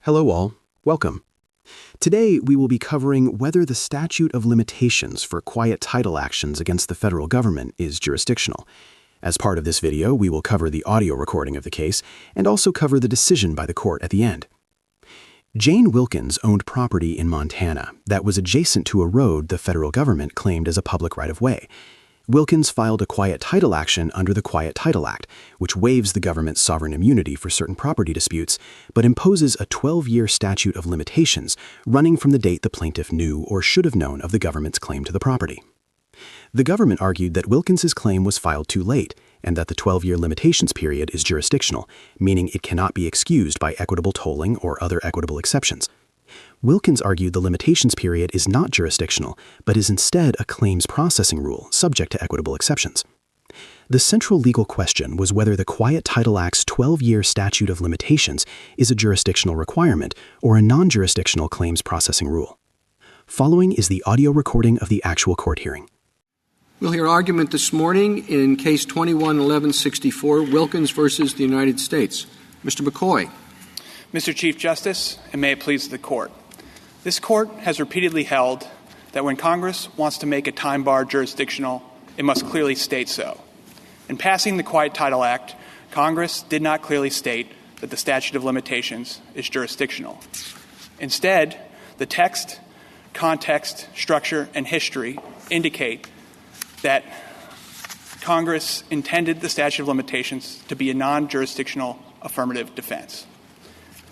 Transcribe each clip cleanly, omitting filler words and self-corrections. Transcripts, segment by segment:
Hello all, welcome. Today we will be covering whether the statute of limitations for quiet title actions against the federal government is jurisdictional. As part of this video, we will cover the audio recording of the case and also cover the decision by the court at the end. Jane Wilkins owned property in Montana that was adjacent to a road the federal government claimed as a public right-of-way. Wilkins filed a quiet title action under the Quiet Title Act, which waives the government's sovereign immunity for certain property disputes, but imposes a 12-year statute of limitations running from the date the plaintiff knew or should have known of the government's claim to the property. The government argued that Wilkins's claim was filed too late and that the 12-year limitations period is jurisdictional, meaning it cannot be excused by equitable tolling or other equitable exceptions. Wilkins argued the limitations period is not jurisdictional, but is instead a claims processing rule subject to equitable exceptions. The central legal question was whether the Quiet Title Act's 12-year statute of limitations is a jurisdictional requirement or a non-jurisdictional claims processing rule. Following is the audio recording of the actual court hearing. We'll hear argument this morning in Case 21-1164, Wilkins versus the United States. Mr. McCoy. Mr. Chief Justice, and may it please the Court. This Court has repeatedly held that when Congress wants to make a time bar jurisdictional, it must clearly state so. In passing the Quiet Title Act, Congress did not clearly state that the statute of limitations is jurisdictional. Instead, the text, context, structure, and history indicate that Congress intended the statute of limitations to be a non-jurisdictional affirmative defense.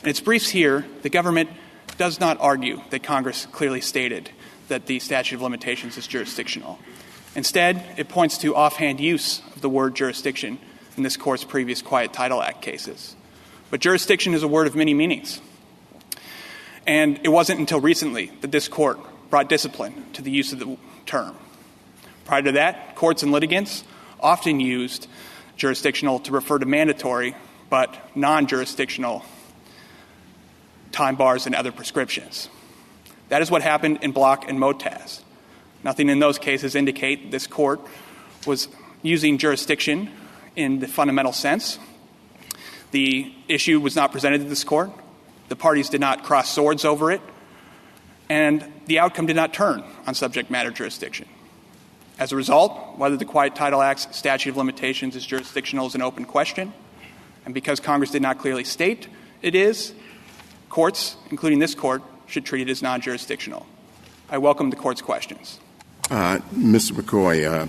In its briefs here, the government does not argue that Congress clearly stated that the statute of limitations is jurisdictional. Instead, it points to offhand use of the word jurisdiction in this Court's previous Quiet Title Act cases. But jurisdiction is a word of many meanings. And it wasn't until recently that this Court brought discipline to the use of the term. Prior to that, courts and litigants often used jurisdictional to refer to mandatory but non-jurisdictional time bars and other prescriptions. That is what happened in Block and Motaz. Nothing in those cases indicate this Court was using jurisdiction in the fundamental sense. The issue was not presented to this Court. The parties did not cross swords over it. And the outcome did not turn on subject matter jurisdiction. As a result, whether the Quiet Title Act's statute of limitations is jurisdictional is an open question. And because Congress did not clearly state it is, courts, including this Court, should treat it as non-jurisdictional. I welcome the Court's questions. Mr. McCoy,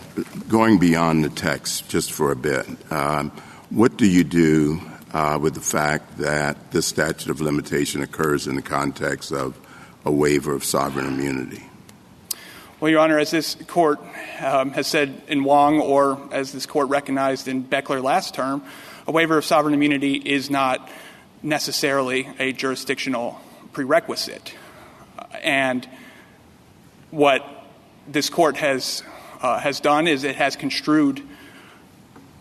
going beyond the text just for a bit, what do you do with the fact that the statute of limitation occurs in the context of a waiver of sovereign immunity? Well, Your Honor, as this Court has said in Wong, or as this Court recognized in Beckler last term, a waiver of sovereign immunity is not necessarily a jurisdictional prerequisite. And what this Court has done is it has construed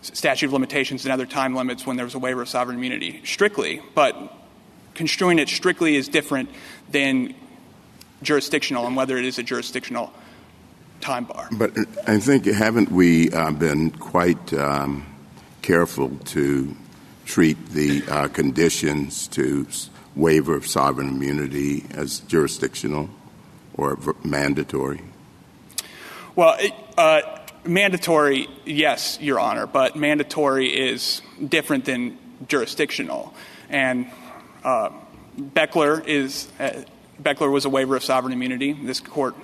statute of limitations and other time limits when there was a waiver of sovereign immunity strictly, but construing it strictly is different than jurisdictional and whether it is a jurisdictional time bar. But I think, haven't we been quite careful to treat the conditions to waiver of sovereign immunity as jurisdictional or mandatory? Well, mandatory, yes, Your Honor, but mandatory is different than jurisdictional. And Beckler was a waiver of sovereign immunity. This court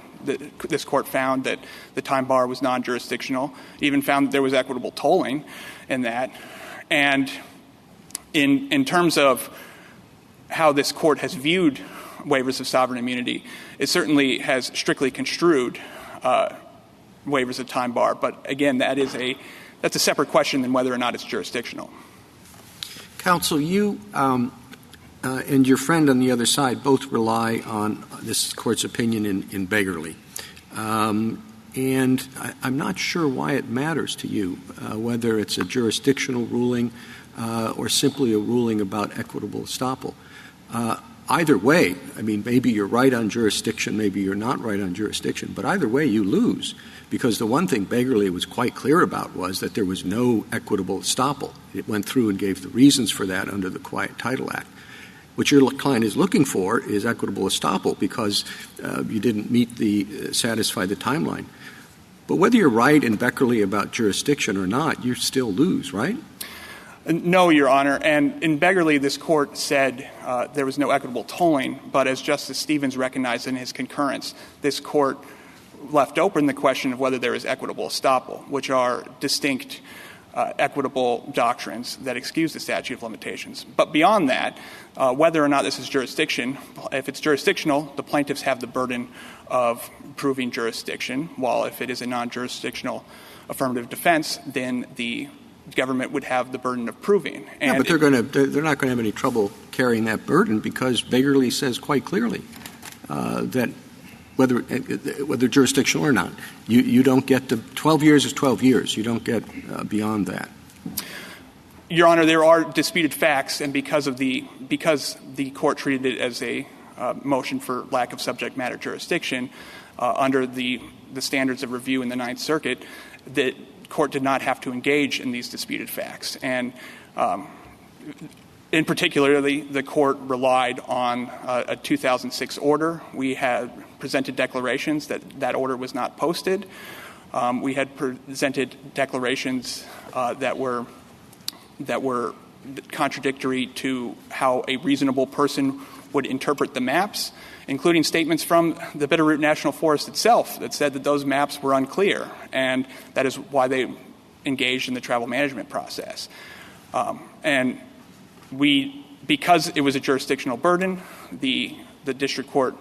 found that the time bar was non-jurisdictional, even found that there was equitable tolling in that. And in terms of how this Court has viewed waivers of sovereign immunity, it certainly has strictly construed waivers of time bar. But again, that's a separate question than whether or not it's jurisdictional. Counsel, you and your friend on the other side both rely on this Court's opinion in Beggarly. And I'm not sure why it matters to you, whether it's a jurisdictional ruling or simply a ruling about equitable estoppel. Either way, I mean, maybe you're right on jurisdiction, maybe you're not right on jurisdiction, but either way you lose, because the one thing Beggarly was quite clear about was that there was no equitable estoppel. It went through and gave the reasons for that under the Quiet Title Act. what your client is looking for is equitable estoppel because you didn't satisfy the timeline. But whether you're right in Beckerley about jurisdiction or not, you still lose, right? No, Your Honor. And in Beckerley, this court said there was no equitable tolling, but as Justice Stevens recognized in his concurrence, this court left open the question of whether there is equitable estoppel, which are distinct equitable doctrines that excuse the statute of limitations. But beyond that, whether or not this is jurisdiction, if it's jurisdictional, the plaintiffs have the burden of proving jurisdiction, while if it is a non-jurisdictional affirmative defense, then the government would have the burden of proving. And but they're not going to have any trouble carrying that burden because Beckerley says quite clearly that whether jurisdictional or not, you don't get to 12 years is 12 years. You don't get beyond that. Your Honor, there are disputed facts, and because the court treated it as a motion for lack of subject matter jurisdiction under the standards of review in the Ninth Circuit, the court did not have to engage in these disputed facts. And in particularly, the court relied on a 2006 order. We had presented declarations that order was not posted. We had presented declarations that were contradictory to how a reasonable person would interpret the maps, including statements from the Bitterroot National Forest itself that said that those maps were unclear, and that is why they engaged in the travel management process. And because it was a jurisdictional burden, the district court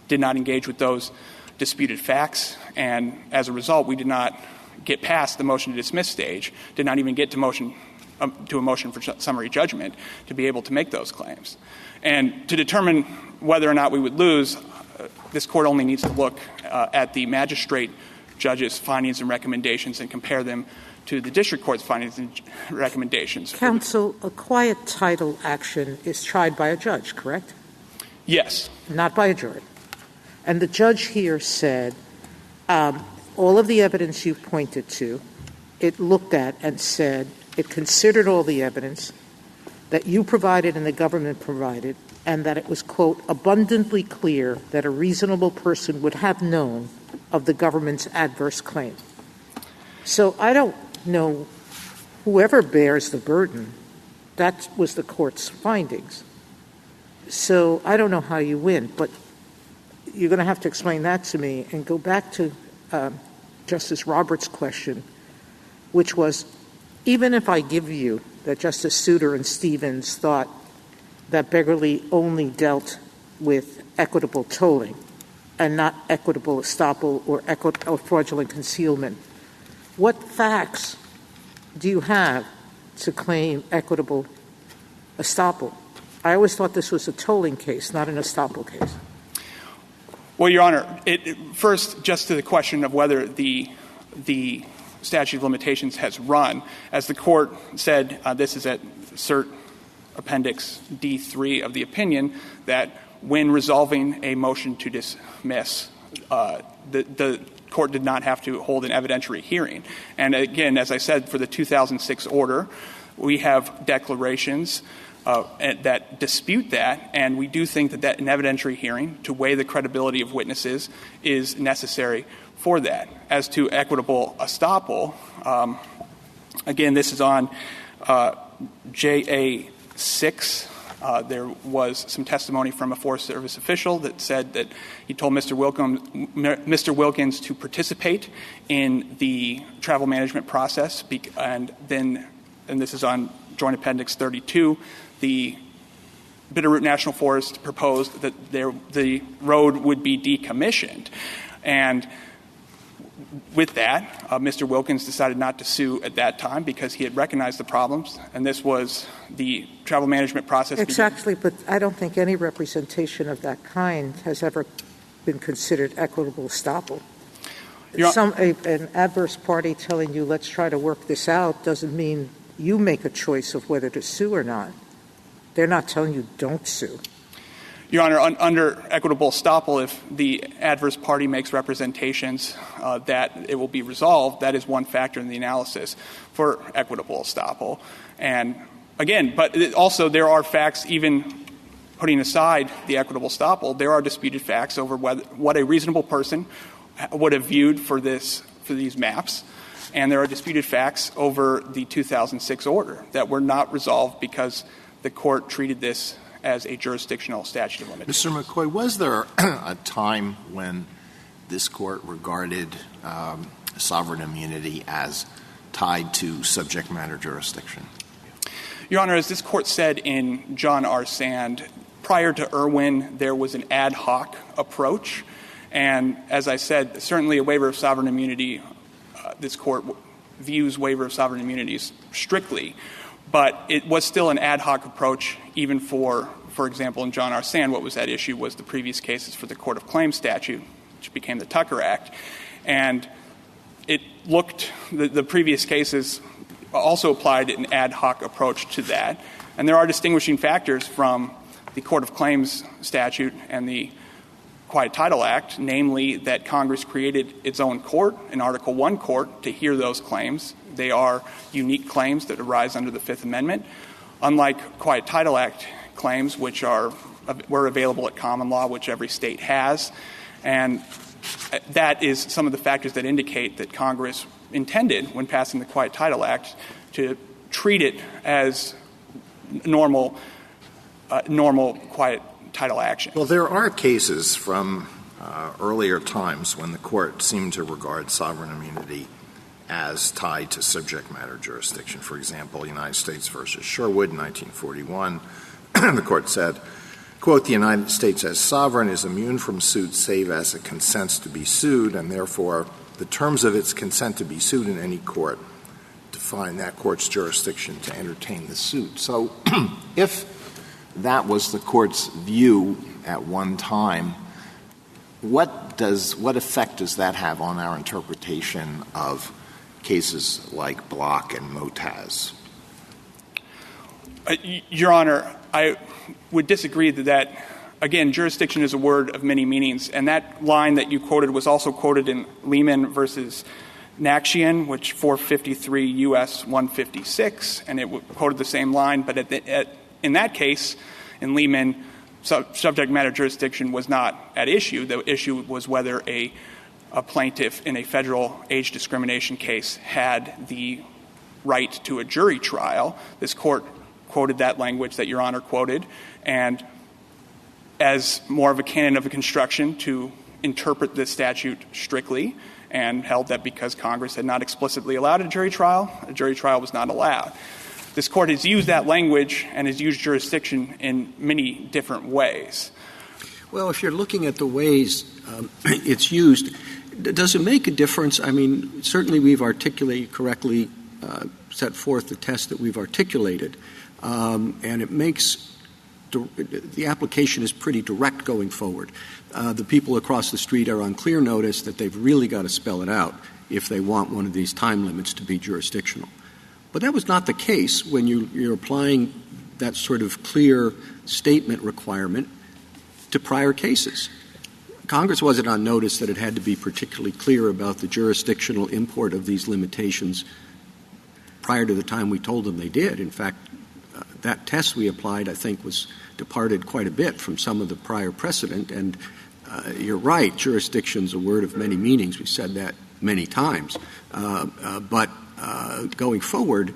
did not engage with those disputed facts, and as a result, we did not get past the motion to dismiss stage, did not even get to a motion for summary judgment to be able to make those claims. And to determine whether or not we would lose, this court only needs to look at the magistrate judge's findings and recommendations and compare them to the district court's findings and recommendations. Counsel, a quiet title action is tried by a judge, correct? Yes. Not by a jury. And the judge here said all of the evidence you pointed to, it looked at and said it considered all the evidence that you provided and the government provided, and that it was, quote, abundantly clear that a reasonable person would have known of the government's adverse claim. So I don't know whoever bears the burden. That was the court's findings. So I don't know how you win, but you're going to have to explain that to me and go back to Justice Roberts' question, which was, even if I give you that Justice Souter and Stevens thought that Beckerley only dealt with equitable tolling and not equitable estoppel or fraudulent concealment, what facts do you have to claim equitable estoppel? I always thought this was a tolling case, not an estoppel case. Well, Your Honor, first, just to the question of whether the statute of limitations has run, as the court said, this is at Cert Appendix D3 of the opinion, that when resolving a motion to dismiss, the court did not have to hold an evidentiary hearing. And again, as I said, for the 2006 order, we have declarations that dispute that, and we do think that an evidentiary hearing to weigh the credibility of witnesses is necessary for that. As to equitable estoppel, again, this is on JA 6. There was some testimony from a Forest Service official that said that he told Mr. Wilkins to participate in the travel management process, and this is on Joint Appendix 32, the Bitterroot National Forest proposed that the road would be decommissioned. And with that, Mr. Wilkins decided not to sue at that time because he had recognized the problems, and this was the travel management process. Exactly, but I don't think any representation of that kind has ever been considered equitable estoppel. An adverse party telling you, let's try to work this out, doesn't mean you make a choice of whether to sue or not. They're not telling you don't sue. Your Honor, under equitable estoppel, if the adverse party makes representations that it will be resolved, that is one factor in the analysis for equitable estoppel. And again, but also there are facts even putting aside the equitable estoppel, there are disputed facts over what a reasonable person would have viewed for these maps, and there are disputed facts over the 2006 order that were not resolved because the court treated this as a jurisdictional statute of limitations. Mr. McCoy, was there a time when this court regarded sovereign immunity as tied to subject matter jurisdiction? Your Honor, as this court said in John R. Sand, prior to Irwin, there was an ad hoc approach. And as I said, certainly a waiver of sovereign immunity, this court views waiver of sovereign immunities strictly. But it was still an ad hoc approach, even for example, in John R. Sand, what was at issue was the previous cases for the Court of Claims statute, which became the Tucker Act. And it looked, the previous cases also applied an ad hoc approach to that. And there are distinguishing factors from the Court of Claims statute and the Quiet Title Act, namely that Congress created its own court, an Article I court, to hear those claims. They are unique claims that arise under the Fifth Amendment, unlike Quiet Title Act claims, which were available at common law, which every state has. And that is some of the factors that indicate that Congress intended, when passing the Quiet Title Act, to treat it as normal quiet title action. Well, there are cases from earlier times when the court seemed to regard sovereign immunity as tied to subject matter jurisdiction. For example, United States versus Sherwood in 1941, the court said, quote, "The United States as sovereign is immune from suit save as it consents to be sued, and therefore the terms of its consent to be sued in any court define that court's jurisdiction to entertain the suit." So if that was the court's view at one time, what effect does that have on our interpretation of cases like Block and Motaz? Your Honor, I would disagree that, again, jurisdiction is a word of many meanings, and that line that you quoted was also quoted in Lehman versus Nakshian, which 453 U.S. 156, and it quoted the same line, but in that case, in Lehman, subject matter jurisdiction was not at issue. The issue was whether a plaintiff in a federal age discrimination case had the right to a jury trial. This court quoted that language that Your Honor quoted, and as more of a canon of a construction to interpret this statute strictly, and held that because Congress had not explicitly allowed a jury trial was not allowed. This court has used that language and has used jurisdiction in many different ways. Well, if you're looking at the ways it's used, does it make a difference? I mean, certainly we've correctly set forth the test that we've articulated, and it makes the application is pretty direct going forward. The people across the street are on clear notice that they've really got to spell it out if they want one of these time limits to be jurisdictional. But that was not the case when you're applying that sort of clear statement requirement to prior cases. Congress wasn't on notice that it had to be particularly clear about the jurisdictional import of these limitations prior to the time we told them they did. In fact, that test we applied, I think, was departed quite a bit from some of the prior precedent. And you're right, jurisdiction's a word of many meanings. We said that many times. But going forward,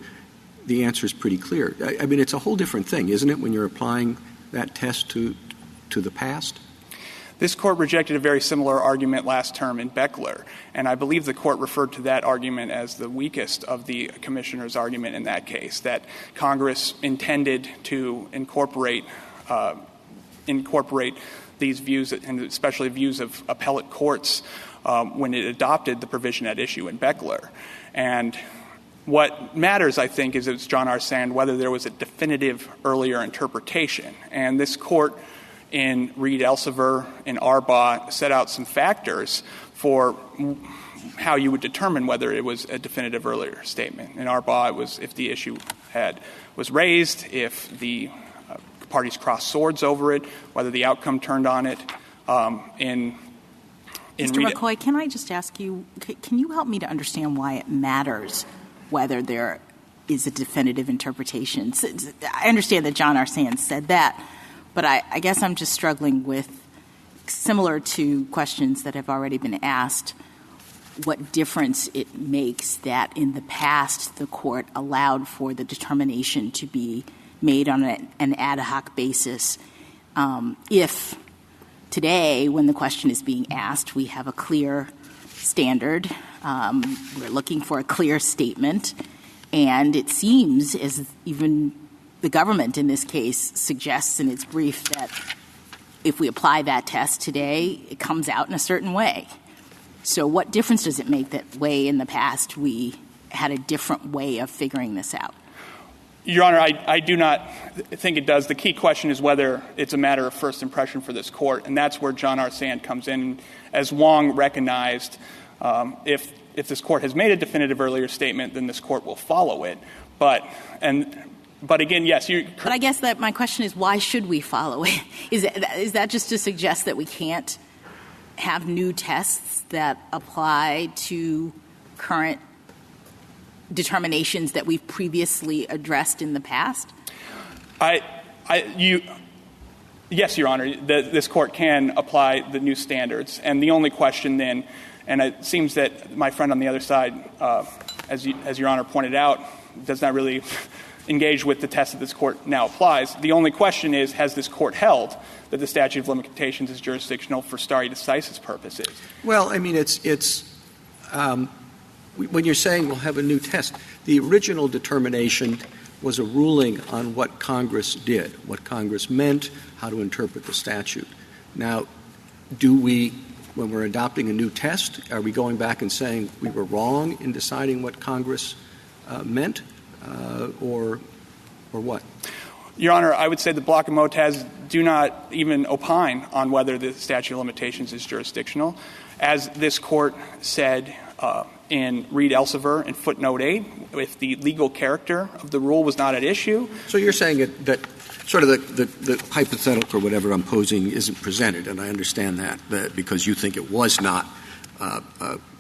the answer is pretty clear. I mean, it's a whole different thing, isn't it, when you're applying that test to the past? This court rejected a very similar argument last term in Beckler, and I believe the court referred to that argument as the weakest of the commissioner's argument in that case, that Congress intended to incorporate these views, and especially views of appellate courts, when it adopted the provision at issue in Beckler. And what matters, I think, is, as John R. Sand, whether there was a definitive earlier interpretation. And this court in Reed-Elsevier and Arbaugh set out some factors for how you would determine whether it was a definitive earlier statement. In Arbaugh, it was if the issue was raised, if the parties crossed swords over it, whether the outcome turned on it. Mr. McCoy, can I just ask you, can you help me to understand why it matters whether there is a definitive interpretation? I understand that John R. Sand said that, But I guess I'm just struggling with, similar to questions that have already been asked, what difference it makes that in the past the court allowed for the determination to be made on an ad hoc basis. If today, when the question is being asked, we have a clear standard, we're looking for a clear statement, and it seems as even the government in this case suggests in its brief that if we apply that test today, it comes out in a certain way. So what difference does it make that way in the past we had a different way of figuring this out? Your Honor, I do not think it does. The key question is whether it's a matter of first impression for this court, and that's where John R. Sand comes in. As Wong recognized, if this court has made a definitive earlier statement, then this court will follow it. But again, yes, But I guess that my question is, why should we follow it? Is that just to suggest that we can't have new tests that apply to current determinations that we've previously addressed in the past? Yes, Your Honor, this court can apply the new standards. And the only question then, and it seems that my friend on the other side, as Your Honor pointed out, does not really engage with the test that this court now applies. The only question is, has this court held that the statute of limitations is jurisdictional for stare decisis purposes? Well, I mean, when you're saying we'll have a new test, the original determination was a ruling on what Congress did, what Congress meant, how to interpret the statute. Now, when we're adopting a new test, are we going back and saying we were wrong in deciding what Congress meant, or what? Your Honor, I would say the Block and Motaz do not even opine on whether the statute of limitations is jurisdictional. As this court said in Reed Elsevier in footnote 8, if the legal character of the rule was not at issue. So you're saying that sort of the hypothetical or whatever I'm posing isn't presented, and I understand that because you think it was not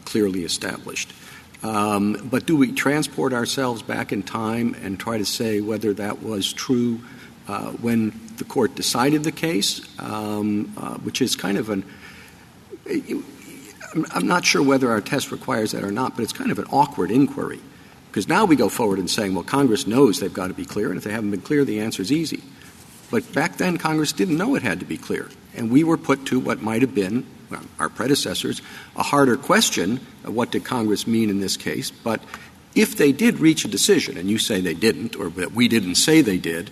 clearly established. But do we transport ourselves back in time and try to say whether that was true when the court decided the case, which is kind of I'm not sure whether our test requires that or not, but it's kind of an awkward inquiry. Because now we go forward and saying, well, Congress knows they've got to be clear, and if they haven't been clear, the answer is easy. But back then, Congress didn't know it had to be clear. And we were put to what might have been, our predecessors, a harder question of what did Congress mean in this case. But if they did reach a decision, and you say they didn't, or that we didn't say they did,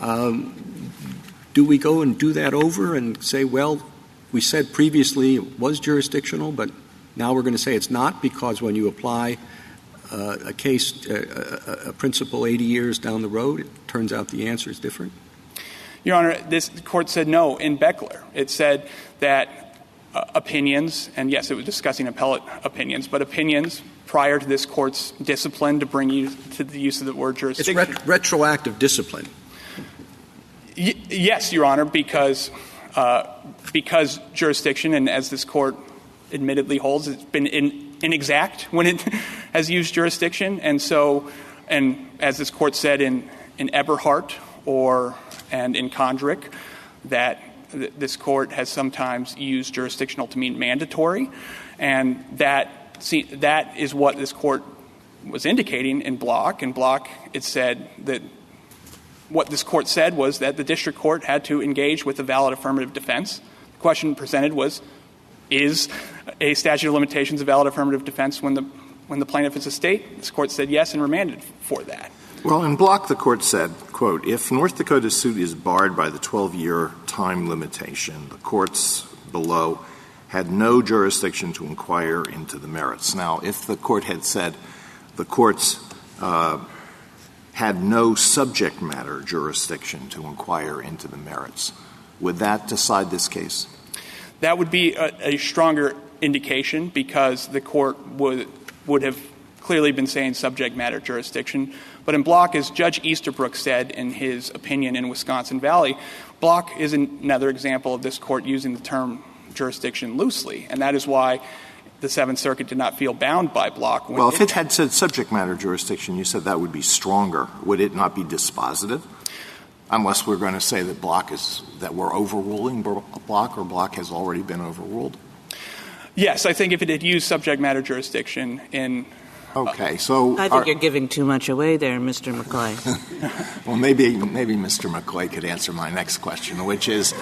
do we go and do that over and say, well, we said previously it was jurisdictional, but now we're going to say it's not because when you apply a case, a principle 80 years down the road, it turns out the answer is different? Your Honor, this court said no in Beckler. It said that opinions, and yes, it was discussing appellate opinions, but opinions prior to this court's discipline to bring you to the use of the word jurisdiction. It's retroactive discipline. Yes, Your Honor, because jurisdiction, and as this court admittedly holds, it's been inexact when it has used jurisdiction. And so, and as this court said in Eberhardt and in Kondrick, that this court has sometimes used jurisdictional to mean mandatory. And that is what this court was indicating in Block. In Block, it said that what this court said was that the district court had to engage with a valid affirmative defense. The question presented was, is a statute of limitations a valid affirmative defense when the plaintiff is a state? This court said yes and remanded for that. Well, in Block, the court said, quote, if North Dakota's suit is barred by the 12-year time limitation, the courts below had no jurisdiction to inquire into the merits. Now, if the court had said the courts had no subject matter jurisdiction to inquire into the merits, would that decide this case? That would be a stronger indication because the court would have clearly been saying subject matter jurisdiction. But in Block, as Judge Easterbrook said in his opinion in Wisconsin Valley, Block is another example of this court using the term jurisdiction loosely. And that is why the Seventh Circuit did not feel bound by Block. Well, if it had said subject matter jurisdiction, you said that would be stronger. Would it not be dispositive? unless we're going to say that that we're overruling Block, or Block has already been overruled? Yes, I think if it had used subject matter jurisdiction in... Okay, so... I think you're giving too much away there, Mr. McCoy. Well, maybe Mr. McCoy could answer my next question, which is...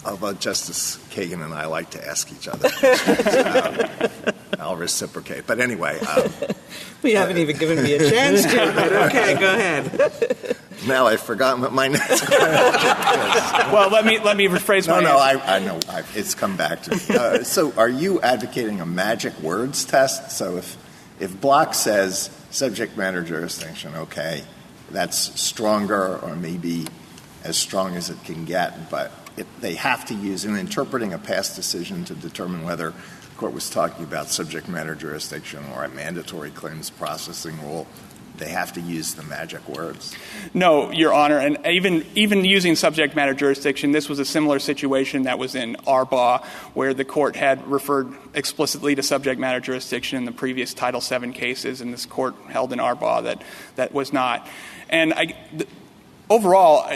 Although Justice Kagan and I like to ask each other questions. I'll reciprocate. But anyway... We haven't even given me a chance to, but okay, go ahead. Now I've forgotten what my next question is. Well, let me rephrase my answer. I know. It's come back to me. So are you advocating a magic words test? So if Block says subject matter jurisdiction, okay, that's stronger or maybe as strong as it can get, but they have to use, in interpreting a past decision to determine whether the court was talking about subject matter jurisdiction or a mandatory claims processing rule, they have to use the magic words. No, Your Honor, and even using subject matter jurisdiction, this was a similar situation that was in Arbaugh, where the court had referred explicitly to subject matter jurisdiction in the previous Title VII cases, and this court held in Arbaugh that was not. And overall,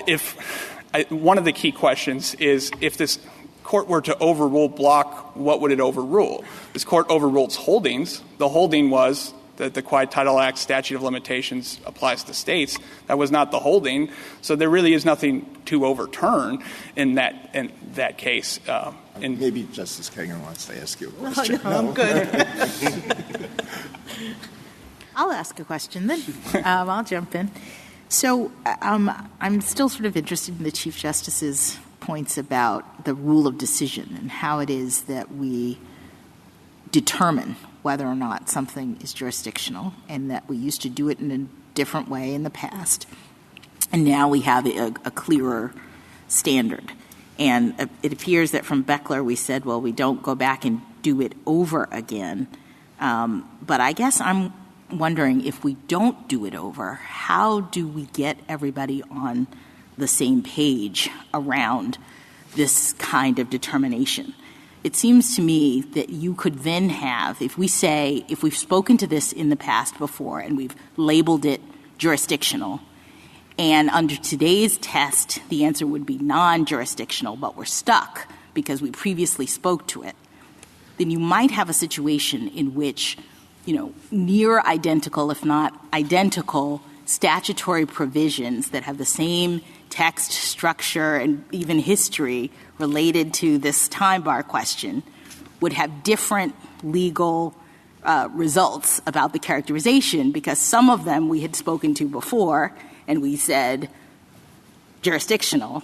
one of the key questions is, if this court were to overrule Block, what would it overrule? This court overruled holdings. The holding was that the Quiet Title Act statute of limitations applies to states. That was not the holding. So there really is nothing to overturn in that case. Maybe Justice Kagan wants to ask you a question. No, I'm good. I'll ask a question then. I'll jump in. So I'm still sort of interested in the Chief Justice's points about the rule of decision and how it is that we determine whether or not something is jurisdictional, and that we used to do it in a different way in the past. And now we have a clearer standard. And it appears that from Beckler we said, well, we don't go back and do it over again. But I guess I'm wondering, if we don't do it over, how do we get everybody on the same page around this kind of determination? It seems to me that you could then have, if we've spoken to this in the past before and we've labeled it jurisdictional, and under today's test the answer would be non-jurisdictional, but we're stuck because we previously spoke to it, then you might have a situation in which, near identical, if not identical, statutory provisions that have the same text, structure, and even history related to this time bar question would have different legal results about the characterization, because some of them we had spoken to before and we said jurisdictional,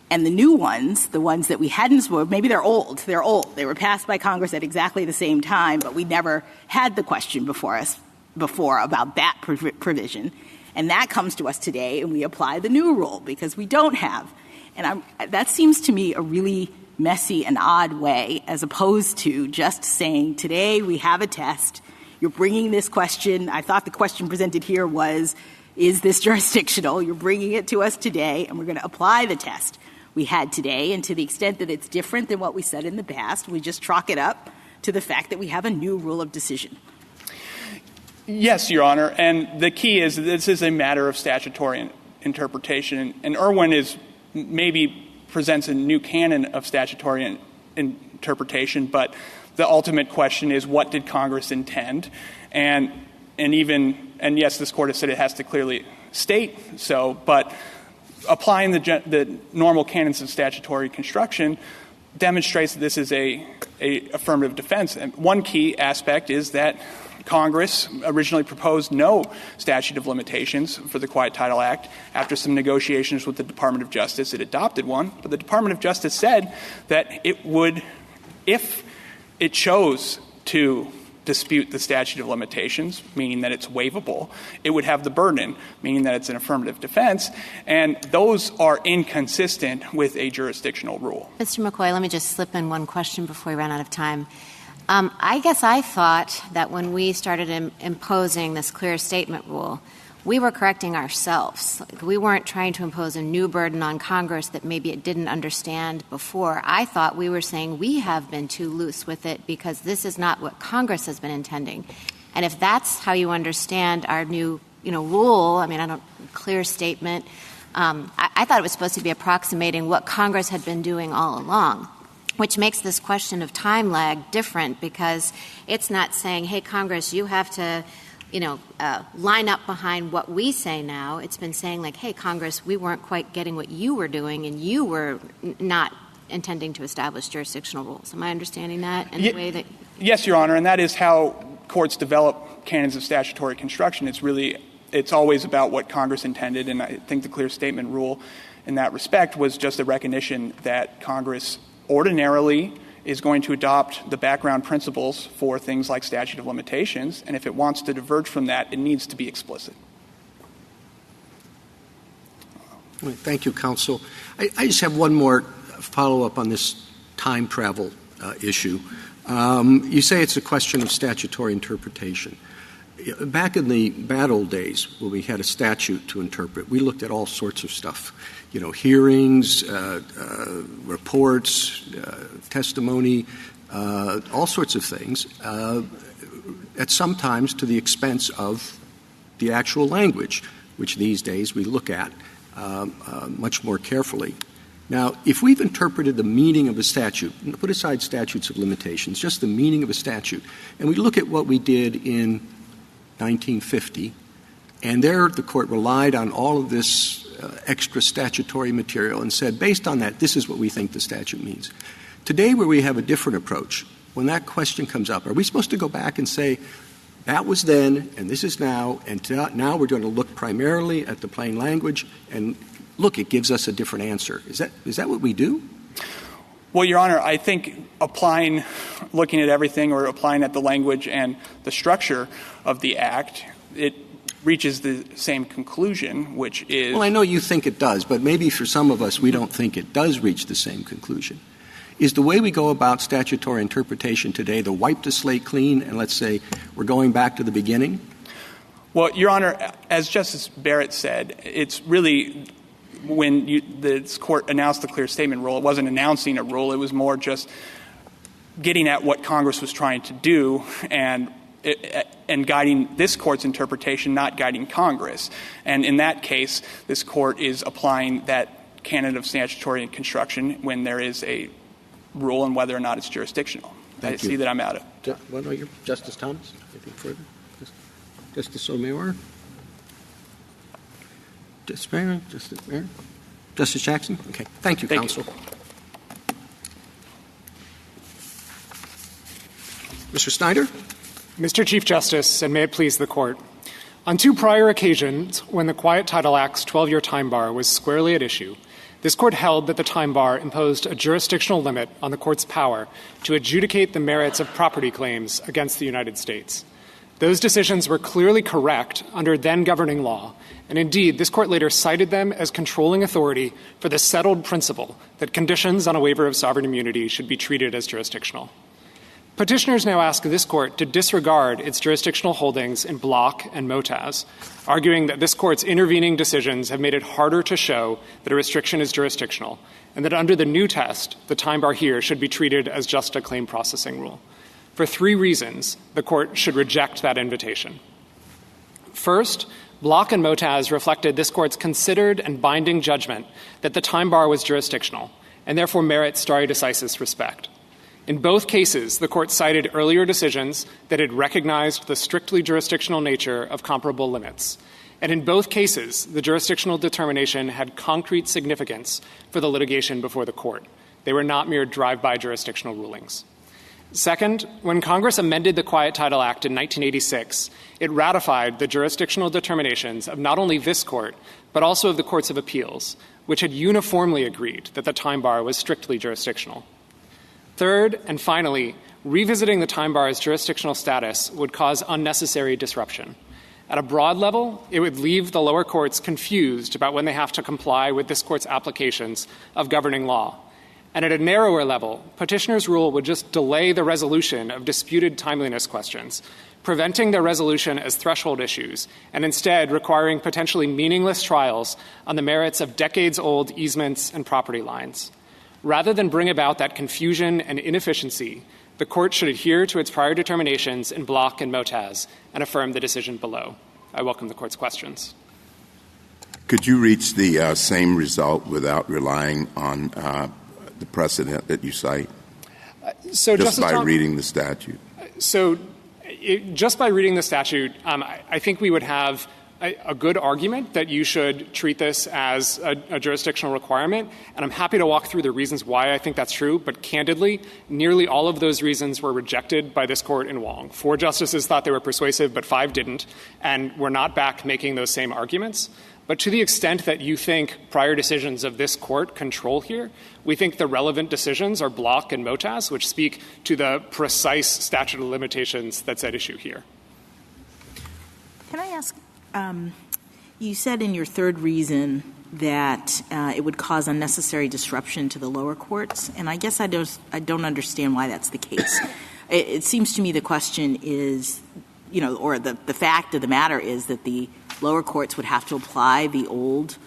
and the new ones, the ones that we hadn't spoken, maybe they're old. They were passed by Congress at exactly the same time, but we never had the question before about that provision. And that comes to us today, and we apply the new rule because we don't have. And that seems to me a really messy and odd way, as opposed to just saying, today we have a test, you're bringing this question. I thought the question presented here was, is this jurisdictional? You're bringing it to us today, and we're going to apply the test we had today. And to the extent that it's different than what we said in the past, we just chalk it up to the fact that we have a new rule of decision. Yes, Your Honor, and the key is this is a matter of statutory interpretation, and Irwin maybe presents a new canon of statutory interpretation, but the ultimate question is, what did Congress intend? And yes, this Court has said it has to clearly state so, but applying the normal canons of statutory construction demonstrates that this is a affirmative defense. And one key aspect is that Congress originally proposed no statute of limitations for the Quiet Title Act. After some negotiations with the Department of Justice, it adopted one. But the Department of Justice said that it would, if it chose to dispute the statute of limitations, meaning that it's waivable, it would have the burden, meaning that it's an affirmative defense. And those are inconsistent with a jurisdictional rule. Mr. McCoy, let me just slip in one question before we run out of time. I guess I thought that when we started imposing this clear statement rule, we were correcting ourselves. We weren't trying to impose a new burden on Congress that maybe it didn't understand before. I thought we were saying we have been too loose with it because this is not what Congress has been intending. And if that's how you understand our new, rule, I mean, clear statement. I thought it was supposed to be approximating what Congress had been doing all along, which makes this question of time lag different because it's not saying, hey, Congress, you have to line up behind what we say now. It's been saying like, hey, Congress, we weren't quite getting what you were doing and you were not intending to establish jurisdictional rules. Am I understanding that in a way that... Yes, Your Honor, and that is how courts develop canons of statutory construction. It's always about what Congress intended, and I think the clear statement rule in that respect was just a recognition that Congress ordinarily is going to adopt the background principles for things like statute of limitations, and if it wants to diverge from that, it needs to be explicit. Thank you, counsel. I just have one more follow-up on this time travel issue. You say it's a question of statutory interpretation. Back in the bad old days when we had a statute to interpret, we looked at all sorts of stuff, hearings, reports, testimony, all sorts of things, at sometimes to the expense of the actual language, which these days we look at much more carefully. Now, if we've interpreted the meaning of a statute, put aside statutes of limitations, just the meaning of a statute, and we look at what we did in 1950, and there the court relied on all of this extra statutory material and said, based on that, this is what we think the statute means. Today, where we have a different approach, when that question comes up, are we supposed to go back and say, that was then, and this is now, and now we're going to look primarily at the plain language, and look, it gives us a different answer. Is that what we do? Well, Your Honor, I think looking at everything or applying at the language and the structure of the Act, it reaches the same conclusion, which is... Well, I know you think it does, but maybe for some of us we don't think it does reach the same conclusion. Is the way we go about statutory interpretation today to wipe the slate clean and let's say we're going back to the beginning? Well, Your Honor, as Justice Barrett said, it's really... when this court announced the clear statement rule, it wasn't announcing a rule. It was more just getting at what Congress was trying to do and guiding this court's interpretation, not guiding Congress. And in that case, this court is applying that canon of statutory construction when there is a rule and whether or not it's jurisdictional. Thank you. See that I'm out of. Justice Thomas? Anything further? Justice Sotomayor? Justice Barrett? Justice Jackson? Okay. Thank you, counsel. Mr. Snyder? Mr. Chief Justice, and may it please the Court, on two prior occasions when the Quiet Title Act's 12-year time bar was squarely at issue, this Court held that the time bar imposed a jurisdictional limit on the Court's power to adjudicate the merits of property claims against the United States. Those decisions were clearly correct under then-governing law, and indeed, this Court later cited them as controlling authority for the settled principle that conditions on a waiver of sovereign immunity should be treated as jurisdictional. Petitioners now ask this Court to disregard its jurisdictional holdings in Block and Motaz, arguing that this Court's intervening decisions have made it harder to show that a restriction is jurisdictional, and that under the new test, the time bar here should be treated as just a claim processing rule. For three reasons, the Court should reject that invitation. First, Block and Motaz reflected this Court's considered and binding judgment that the time bar was jurisdictional, and therefore merits stare decisis respect. In both cases, the Court cited earlier decisions that had recognized the strictly jurisdictional nature of comparable limits. And in both cases, the jurisdictional determination had concrete significance for the litigation before the Court. They were not mere drive-by jurisdictional rulings. Second, when Congress amended the Quiet Title Act in 1986, it ratified the jurisdictional determinations of not only this Court, but also of the Courts of Appeals, which had uniformly agreed that the time bar was strictly jurisdictional. Third, and finally, revisiting the time bar's jurisdictional status would cause unnecessary disruption. At a broad level, it would leave the lower courts confused about when they have to comply with this Court's applications of governing law. And at a narrower level, petitioner's rule would just delay the resolution of disputed timeliness questions, preventing their resolution as threshold issues, and instead requiring potentially meaningless trials on the merits of decades-old easements and property lines. Rather than bring about that confusion and inefficiency, the Court should adhere to its prior determinations in Block and Motaz and affirm the decision below. I welcome the Court's questions. Could you reach the same result without relying on the precedent that you cite? Just by reading the statute? Just by reading the statute, I think we would have a good argument that you should treat this as a jurisdictional requirement, and I'm happy to walk through the reasons why I think that's true, but candidly, nearly all of those reasons were rejected by this court in Wong. 4 justices thought they were persuasive, but 5 didn't, and we're not back making those same arguments. But to the extent that you think prior decisions of this court control here, we think the relevant decisions are Block and Motaz, which speak to the precise statute of limitations that's at issue here. Can I ask, you said in your third reason that it would cause unnecessary disruption to the lower courts, and I guess I don't understand why that's the case. It seems to me the question is, or the fact of the matter is that the lower courts would have to apply the old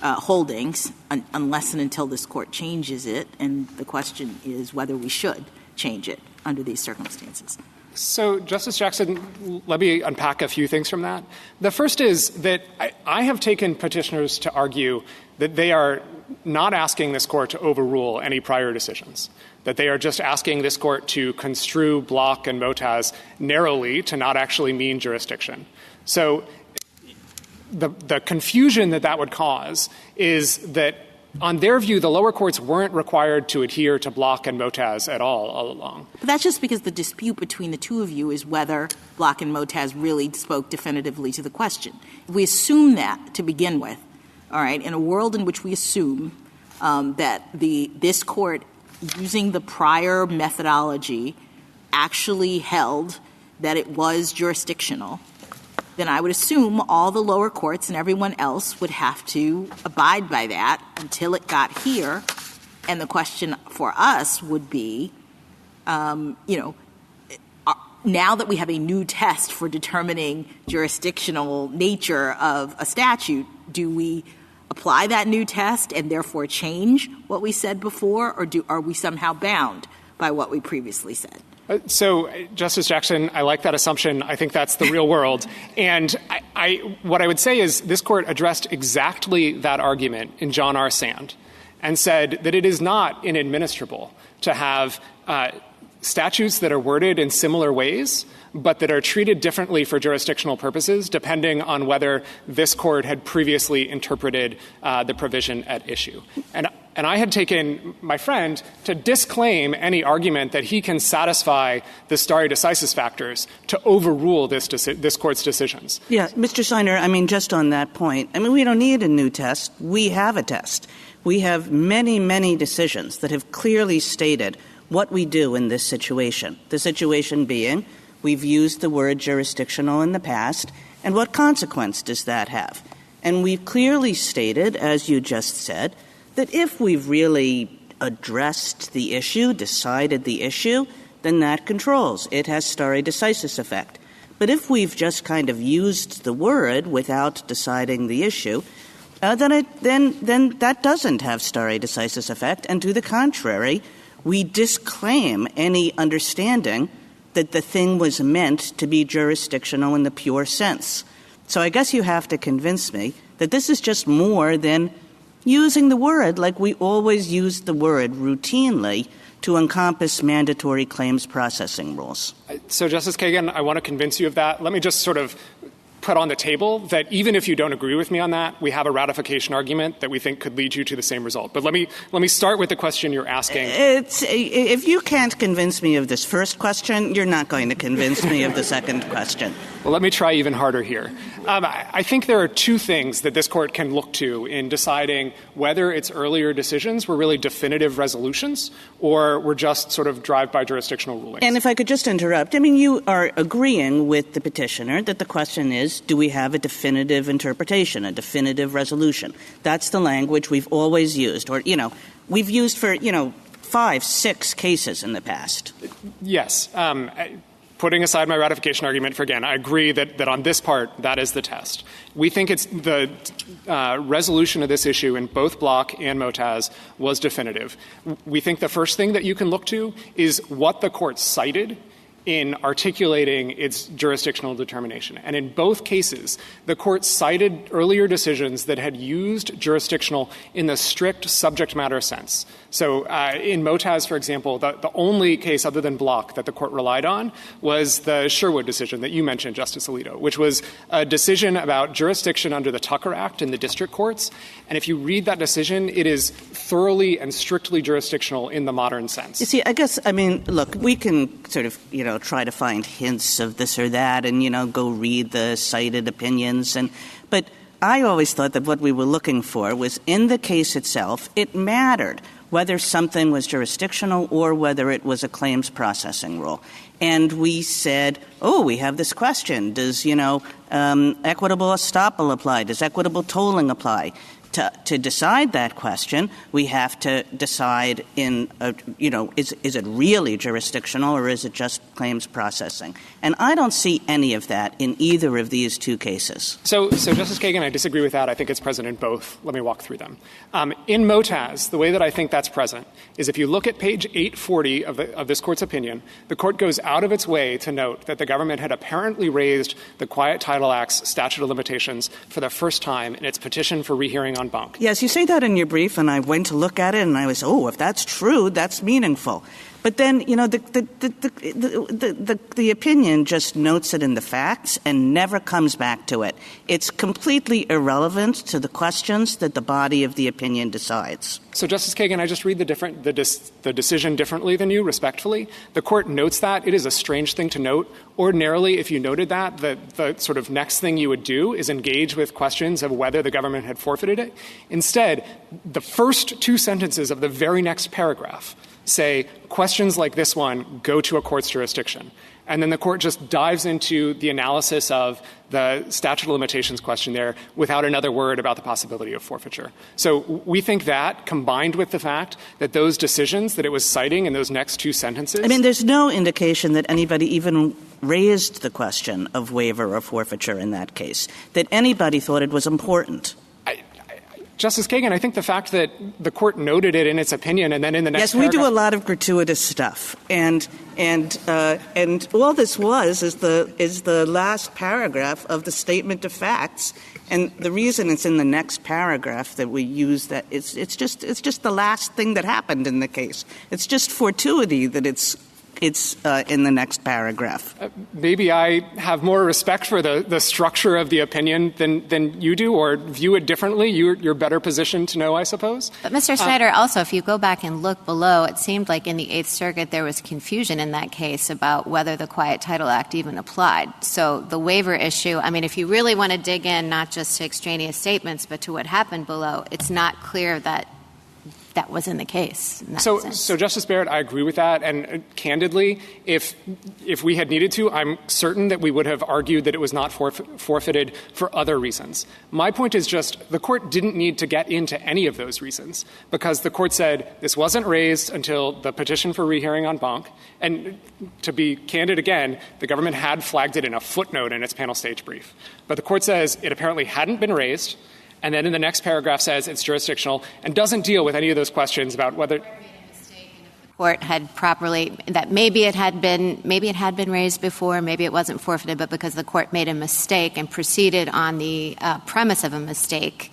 holdings unless and until this court changes it, and the question is whether we should change it under these circumstances. So, Justice Jackson, let me unpack a few things from that. The first is that I have taken petitioners to argue that they are not asking this court to overrule any prior decisions, that they are just asking this court to construe Block and Motaz narrowly to not actually mean jurisdiction. So the confusion that would cause is that, on their view, the lower courts weren't required to adhere to Block and Motaz at all along. But that's just because the dispute between the two of you is whether Block and Motaz really spoke definitively to the question. If we assume that to begin with, all right, in a world in which we assume that this court, using the prior methodology, actually held that it was jurisdictional, then I would assume all the lower courts and everyone else would have to abide by that until it got here. And the question for us would be, now that we have a new test for determining jurisdictional nature of a statute, do we apply that new test and therefore change what we said before, or are we somehow bound by what we previously said? So, Justice Jackson, I like that assumption. I think that's the real world. And what I would say is this court addressed exactly that argument in John R. Sand and said that it is not inadministrable to have statutes that are worded in similar ways, but that are treated differently for jurisdictional purposes, depending on whether this court had previously interpreted the provision at issue. And I had taken my friend to disclaim any argument that he can satisfy the stare decisis factors to overrule this court's decisions. Yeah, Mr. Steiner, just on that point, we don't need a new test. We have a test. We have many, many decisions that have clearly stated what we do in this situation. The situation being, we've used the word jurisdictional in the past, and what consequence does that have? And we've clearly stated, as you just said, that if we've really addressed the issue, decided the issue, then that controls. It has stare decisis effect. But if we've just kind of used the word without deciding the issue, then that doesn't have stare decisis effect, and to the contrary, we disclaim any understanding that the thing was meant to be jurisdictional in the pure sense. So I guess you have to convince me that this is just more than using the word like we always use the word routinely to encompass mandatory claims processing rules. So, Justice Kagan, I want to convince you of that. Let me just sort of put on the table that even if you don't agree with me on that, we have a ratification argument that we think could lead you to the same result. But let me start with the question you're asking. If you can't convince me of this first question, you're not going to convince me of the second question. Well, let me try even harder here. I think there are two things that this court can look to in deciding whether its earlier decisions were really definitive resolutions or were just sort of drive-by jurisdictional rulings. And if I could just interrupt, you are agreeing with the petitioner that the question is, do we have a definitive interpretation, a definitive resolution? That's the language we've always used, or, we've used for, 5, 6 cases in the past. Yes. Putting aside my ratification argument for again, I agree that on this part, that is the test. We think it's the resolution of this issue in both Block and Motaz was definitive. We think the first thing that you can look to is what the court cited in articulating its jurisdictional determination. And in both cases, the court cited earlier decisions that had used jurisdictional in the strict subject matter sense. So in Motaz, for example, the only case other than Block that the court relied on was the Sherwood decision that you mentioned, Justice Alito, which was a decision about jurisdiction under the Tucker Act in the district courts. And if you read that decision, it is thoroughly and strictly jurisdictional in the modern sense. You see, look, we can sort of, try to find hints of this or that and, go read the cited opinions. But I always thought that what we were looking for was in the case itself, it mattered whether something was jurisdictional or whether it was a claims processing rule. And we said, we have this question. Does, equitable estoppel apply? Does equitable tolling apply? To decide that question, we have to decide is it really jurisdictional or is it just claims processing? And I don't see any of that in either of these two cases. So Justice Kagan, I disagree with that. I think it's present in both. Let me walk through them. In Motaz, the way that I think that's present is if you look at page 840 of this court's opinion, the court goes out of its way to note that the government had apparently raised the Quiet Title Act's statute of limitations for the first time in its petition for rehearing on Bonk. Yes, you say that in your brief, and I went to look at it, and I was, if that's true, that's meaningful. But then, the opinion just notes it in the facts and never comes back to it. It's completely irrelevant to the questions that the body of the opinion decides. So, Justice Kagan, I just read the decision differently than you, respectfully. The court notes that. It is a strange thing to note. Ordinarily, if you noted that, the sort of next thing you would do is engage with questions of whether the government had forfeited it. Instead, the first two sentences of the very next paragraph say questions like this one go to a court's jurisdiction. And then the court just dives into the analysis of the statute of limitations question there without another word about the possibility of forfeiture. So we think that, combined with the fact that those decisions that it was citing in those next two sentences— there's no indication that anybody even raised the question of waiver or forfeiture in that case, that anybody thought it was important. Justice Kagan, I think the fact that the court noted it in its opinion and then in the next paragraph— Yes, we do a lot of gratuitous stuff. And all this is the last paragraph of the statement of facts. And the reason it's in the next paragraph that we use that, it's just the last thing that happened in the case. It's just fortuity that it's in the next paragraph. Maybe I have more respect for the structure of the opinion than you do, or view it differently. You're better positioned to know, I suppose. But Mr. Snyder, also, if you go back and look below, it seemed like in the Eighth Circuit there was confusion in that case about whether the Quiet Title Act even applied. So the waiver issue, if you really want to dig in not just to extraneous statements but to what happened below, it's not clear that that was in the case. So Justice Barrett, I agree with that. And candidly, if we had needed to, I'm certain that we would have argued that it was not forfeited for other reasons. My point is just the court didn't need to get into any of those reasons because the court said this wasn't raised until the petition for rehearing on Bonk. And to be candid again, the government had flagged it in a footnote in its panel stage brief. But the court says it apparently hadn't been raised, and then in the next paragraph says it's jurisdictional and doesn't deal with any of those questions about whether— court had properly, that maybe it had been raised before, maybe it wasn't forfeited, but because the court made a mistake and proceeded on the premise of a mistake,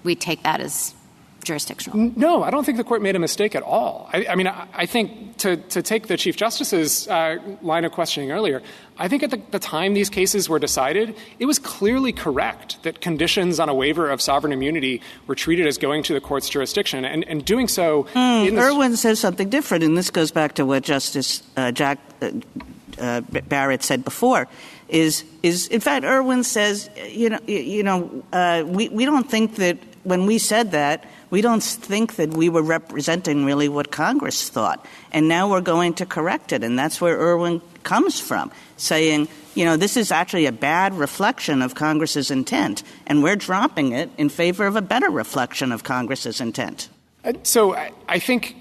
we take that as jurisdictional. No, I don't think the court made a mistake at all. I think to take the Chief Justice's line of questioning earlier, I think at the time these cases were decided, it was clearly correct that conditions on a waiver of sovereign immunity were treated as going to the court's jurisdiction, and doing so— Irwin says something different, and this goes back to what Justice Jack Barrett said before, is in fact, Irwin says, we don't think that when we said that, we don't think that we were representing really what Congress thought. And now we're going to correct it. And that's where Irwin comes from, saying, this is actually a bad reflection of Congress's intent, and we're dropping it in favor of a better reflection of Congress's intent. So I think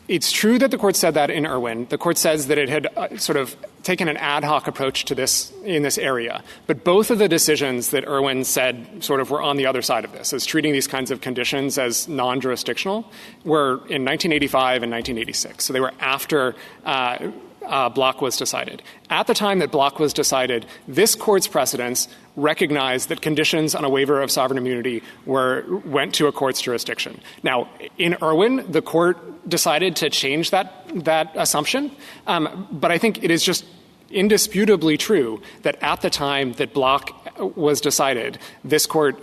It's true that the court said that in Irwin. The court says that it had sort of taken an ad hoc approach to this in this area. But both of the decisions that Irwin said sort of were on the other side of this, as treating these kinds of conditions as non-jurisdictional, were in 1985 and 1986. So they were after Block was decided. At the time that Block was decided, this court's precedents recognized that conditions on a waiver of sovereign immunity went to a court's jurisdiction. Now, in Irwin, the court decided to change that assumption, but I think it is just indisputably true that at the time that Block was decided, this court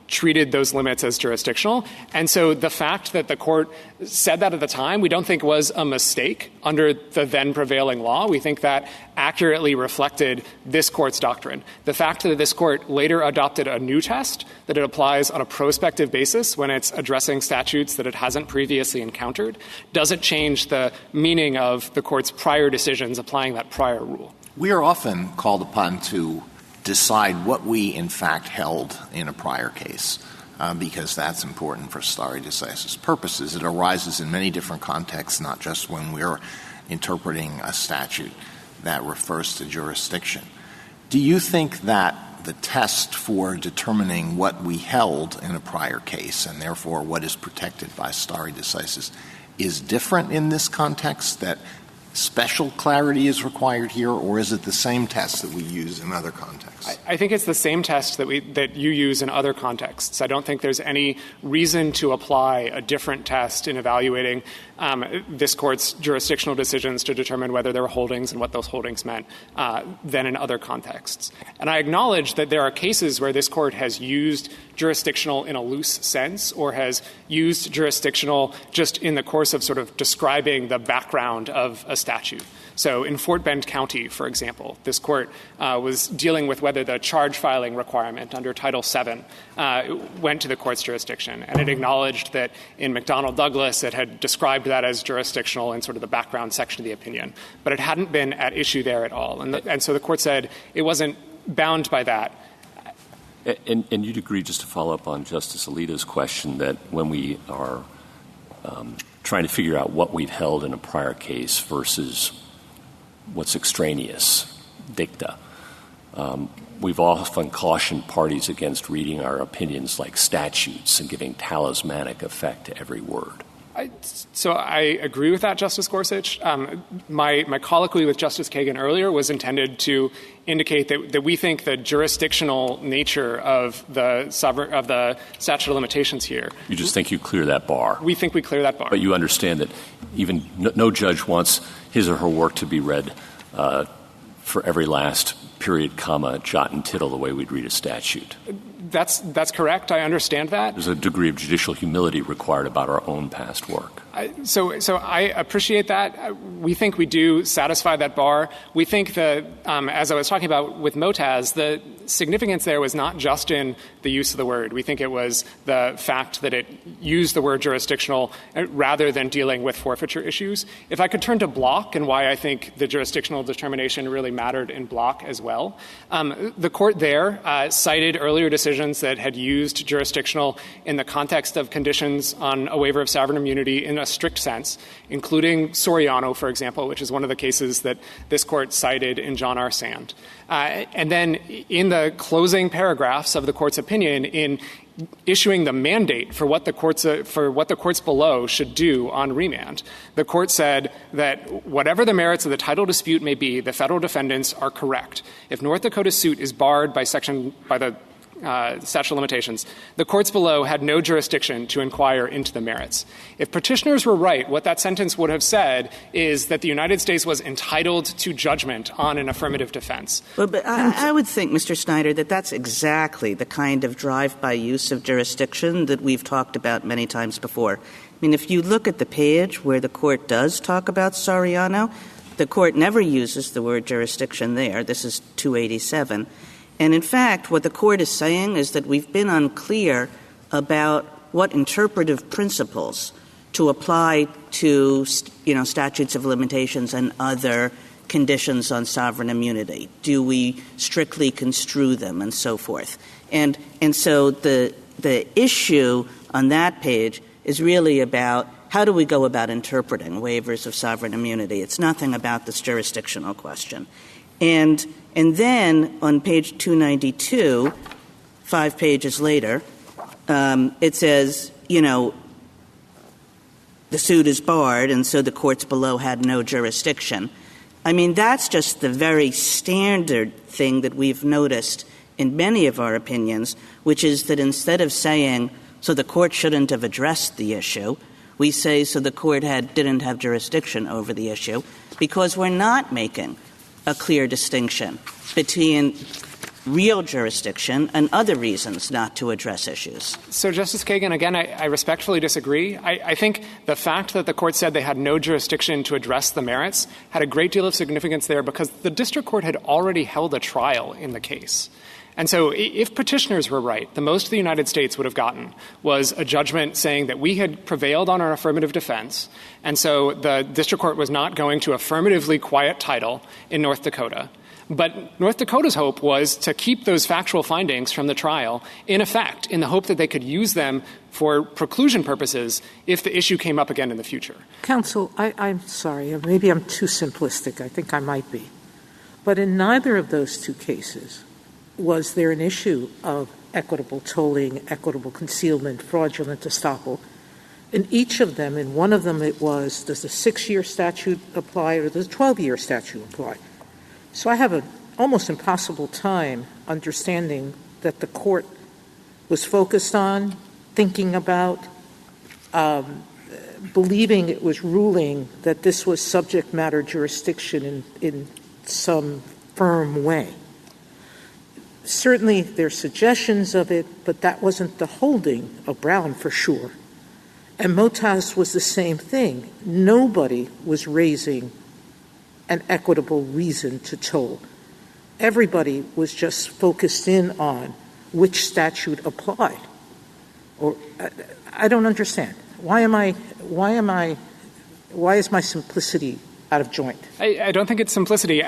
treated those limits as jurisdictional. And so the fact that the court said that at the time, we don't think was a mistake under the then prevailing law. We think that accurately reflected this court's doctrine. The fact that this court later adopted a new test that it applies on a prospective basis when it's addressing statutes that it hasn't previously encountered doesn't change the meaning of the court's prior decisions applying that prior rule. We are often called upon to decide what we, in fact, held in a prior case, because that's important for stare decisis purposes. It arises in many different contexts, not just when we're interpreting a statute that refers to jurisdiction. Do you think that the test for determining what we held in a prior case, and therefore what is protected by stare decisis, is different in this context, that special clarity is required here, or is it the same test that we use in other contexts? I think it's the same test that you use in other contexts. I don't think there's any reason to apply a different test in evaluating this court's jurisdictional decisions to determine whether there were holdings and what those holdings meant than in other contexts. And I acknowledge that there are cases where this court has used jurisdictional in a loose sense or has used jurisdictional just in the course of sort of describing the background of a statute. So in Fort Bend County, for example, this court was dealing with whether the charge filing requirement under Title VII went to the court's jurisdiction. And it acknowledged that in McDonnell Douglas it had described that as jurisdictional in sort of the background section of the opinion. But it hadn't been at issue there at all. And so the court said it wasn't bound by that. And you'd agree, just to follow up on Justice Alito's question, that when we are trying to figure out what we've held in a prior case versus what's extraneous, dicta, we've often cautioned parties against reading our opinions like statutes and giving talismanic effect to every word. So I agree with that, Justice Gorsuch. My colloquy with Justice Kagan earlier was intended to indicate that we think the jurisdictional nature of the statute of limitations here. You just think you clear that bar. We think we clear that bar. But you understand that even no judge wants his or her work to be read for every last period, comma, jot and tittle the way we'd read a statute. That's correct. I understand that. There's a degree of judicial humility required about our own past work. So I appreciate that. We think we do satisfy that bar. We think that, as I was talking about with Motaz, the significance there was not just in the use of the word. We think it was the fact that it used the word jurisdictional rather than dealing with forfeiture issues. If I could turn to Block and why I think the jurisdictional determination really mattered in Block as well. The court there cited earlier decisions that had used jurisdictional in the context of conditions on a waiver of sovereign immunity in a strict sense, including Soriano, for example, which is one of the cases that this court cited in John R. Sand. And then in the closing paragraphs of the court's opinion, in issuing the mandate for what the courts below should do on remand, the court said that whatever the merits of the title dispute may be, the federal defendants are correct. If North Dakota's suit is barred by the statute of limitations, the courts below had no jurisdiction to inquire into the merits. If petitioners were right, what that sentence would have said is that the United States was entitled to judgment on an affirmative defense. But I would think, Mr. Snyder, that that's exactly the kind of drive-by use of jurisdiction that we've talked about many times before. I mean, if you look at the page where the court does talk about Soriano, the court never uses the word jurisdiction there. This is 287. And in fact, what the court is saying is that we've been unclear about what interpretive principles to apply to, statutes of limitations and other conditions on sovereign immunity. Do we strictly construe them and so forth? And so the issue on that page is really about how do we go about interpreting waivers of sovereign immunity. It's nothing about this jurisdictional question. And then on page 292, 5 pages later, it says, the suit is barred, and so the courts below had no jurisdiction. I mean, that's just the very standard thing that we've noticed in many of our opinions, which is that instead of saying, so the court shouldn't have addressed the issue, we say, so the court didn't have jurisdiction over the issue, because we're not making a clear distinction between real jurisdiction and other reasons not to address issues. So, Justice Kagan, again, I respectfully disagree. I think the fact that the court said they had no jurisdiction to address the merits had a great deal of significance there because the district court had already held a trial in the case. And so if petitioners were right, the most the United States would have gotten was a judgment saying that we had prevailed on our affirmative defense, and so the district court was not going to affirmatively quiet title in North Dakota. But North Dakota's hope was to keep those factual findings from the trial in effect in the hope that they could use them for preclusion purposes if the issue came up again in the future. Counsel, I'm sorry. Maybe I'm too simplistic. I think I might be. But in neither of those two cases was there an issue of equitable tolling, equitable concealment, fraudulent estoppel. In each of them, in one of them it was, does the 6-year statute apply or does the 12-year statute apply? So I have an almost impossible time understanding that the court was focused on, thinking about, believing it was ruling that this was subject matter jurisdiction in some firm way. Certainly there are suggestions of it, but that wasn't the holding of Brown for sure. And Motaz was the same thing. Nobody was raising an equitable reason to toll. Everybody was just focused in on which statute applied. Or I don't understand. Why is my simplicity out of joint? I don't think it's simplicity.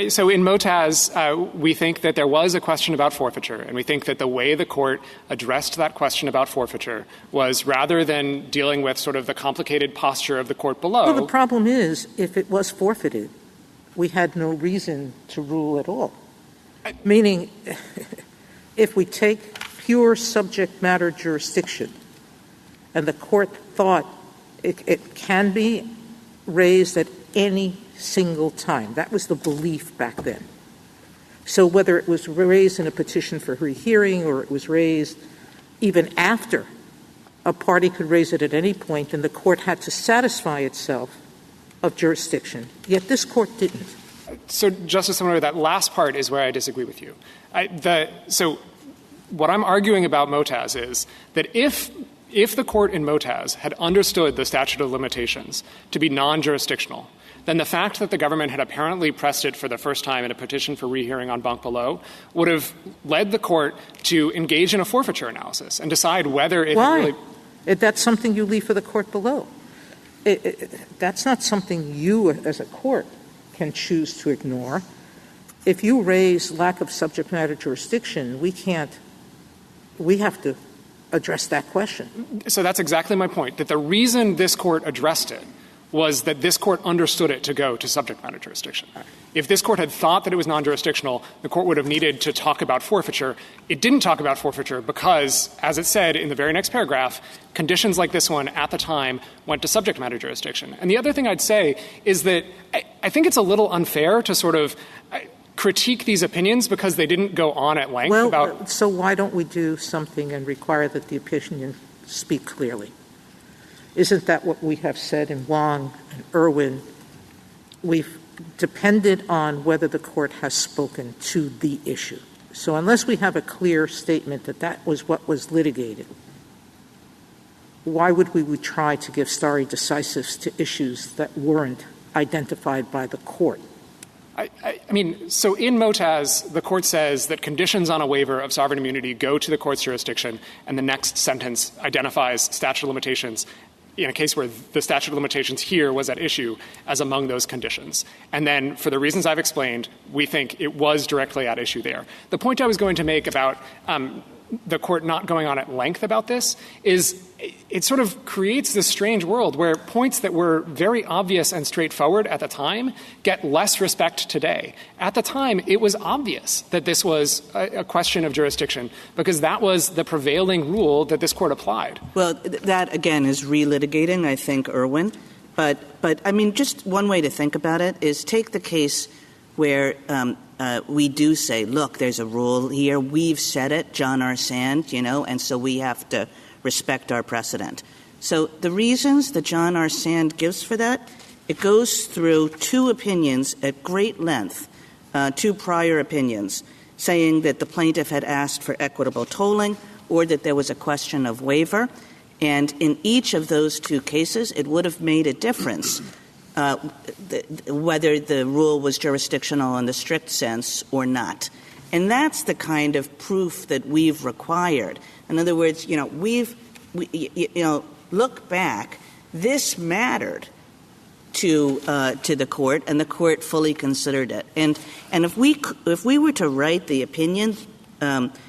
So in Motaz, we think that there was a question about forfeiture, and we think that the way the court addressed that question about forfeiture was rather than dealing with sort of the complicated posture of the court below. Well, the problem is, if it was forfeited, we had no reason to rule at all. Meaning, if we take pure subject matter jurisdiction, and the court thought it can be raised at any single time. That was the belief back then. So whether it was raised in a petition for rehearing or it was raised even after, a party could raise it at any point and the court had to satisfy itself of jurisdiction. Yet this court didn't. So, Justice Sotomayor, that last part is where I disagree with you. So what I'm arguing about Motaz is that if the court in Motaz had understood the statute of limitations to be non-jurisdictional, then the fact that the government had apparently pressed it for the first time in a petition for rehearing en banc below would have led the court to engage in a forfeiture analysis and decide whether it Why? really... That's something you leave for the court below. That's not something you as a court can choose to ignore. If you raise lack of subject matter jurisdiction, we have to address that question. So that's exactly my point, that the reason this court addressed it was that this court understood it to go to subject matter jurisdiction. If this court had thought that it was non-jurisdictional, the court would have needed to talk about forfeiture. It didn't talk about forfeiture because, as it said in the very next paragraph, conditions like this one at the time went to subject matter jurisdiction. And the other thing I'd say is that I think it's a little unfair to sort of critique these opinions because they didn't go on at length about... So why don't we do something and require that the opinion speak clearly? Isn't that what we have said in Wong and Irwin? We've depended on whether the court has spoken to the issue. So unless we have a clear statement that that was what was litigated, why would we try to give stare decisis to issues that weren't identified by the court? I mean, so in Motaz, the court says that conditions on a waiver of sovereign immunity go to the court's jurisdiction, and the next sentence identifies statute of limitations in a case where the statute of limitations here was at issue as among those conditions. And then, for the reasons I've explained, we think it was directly at issue there. The point I was going to make about the court not going on at length about this is it sort of creates this strange world where points that were very obvious and straightforward at the time get less respect today. At the time, it was obvious that this was a question of jurisdiction because that was the prevailing rule that this court applied. Well, that, again, is relitigating, I think, Irwin. But I mean, just one way to think about it is take the case where we do say, look, there's a rule here. We've said it, John R. Sand, and so we have to respect our precedent. So the reasons that John R. Sand gives for that, it goes through two opinions at great length, two prior opinions, saying that the plaintiff had asked for equitable tolling or that there was a question of waiver. And in each of those two cases, it would have made a difference whether the rule was jurisdictional in the strict sense or not. And that's the kind of proof that we've required. In other words, look back. This mattered to the court, and the court fully considered it. And if we were to write the opinion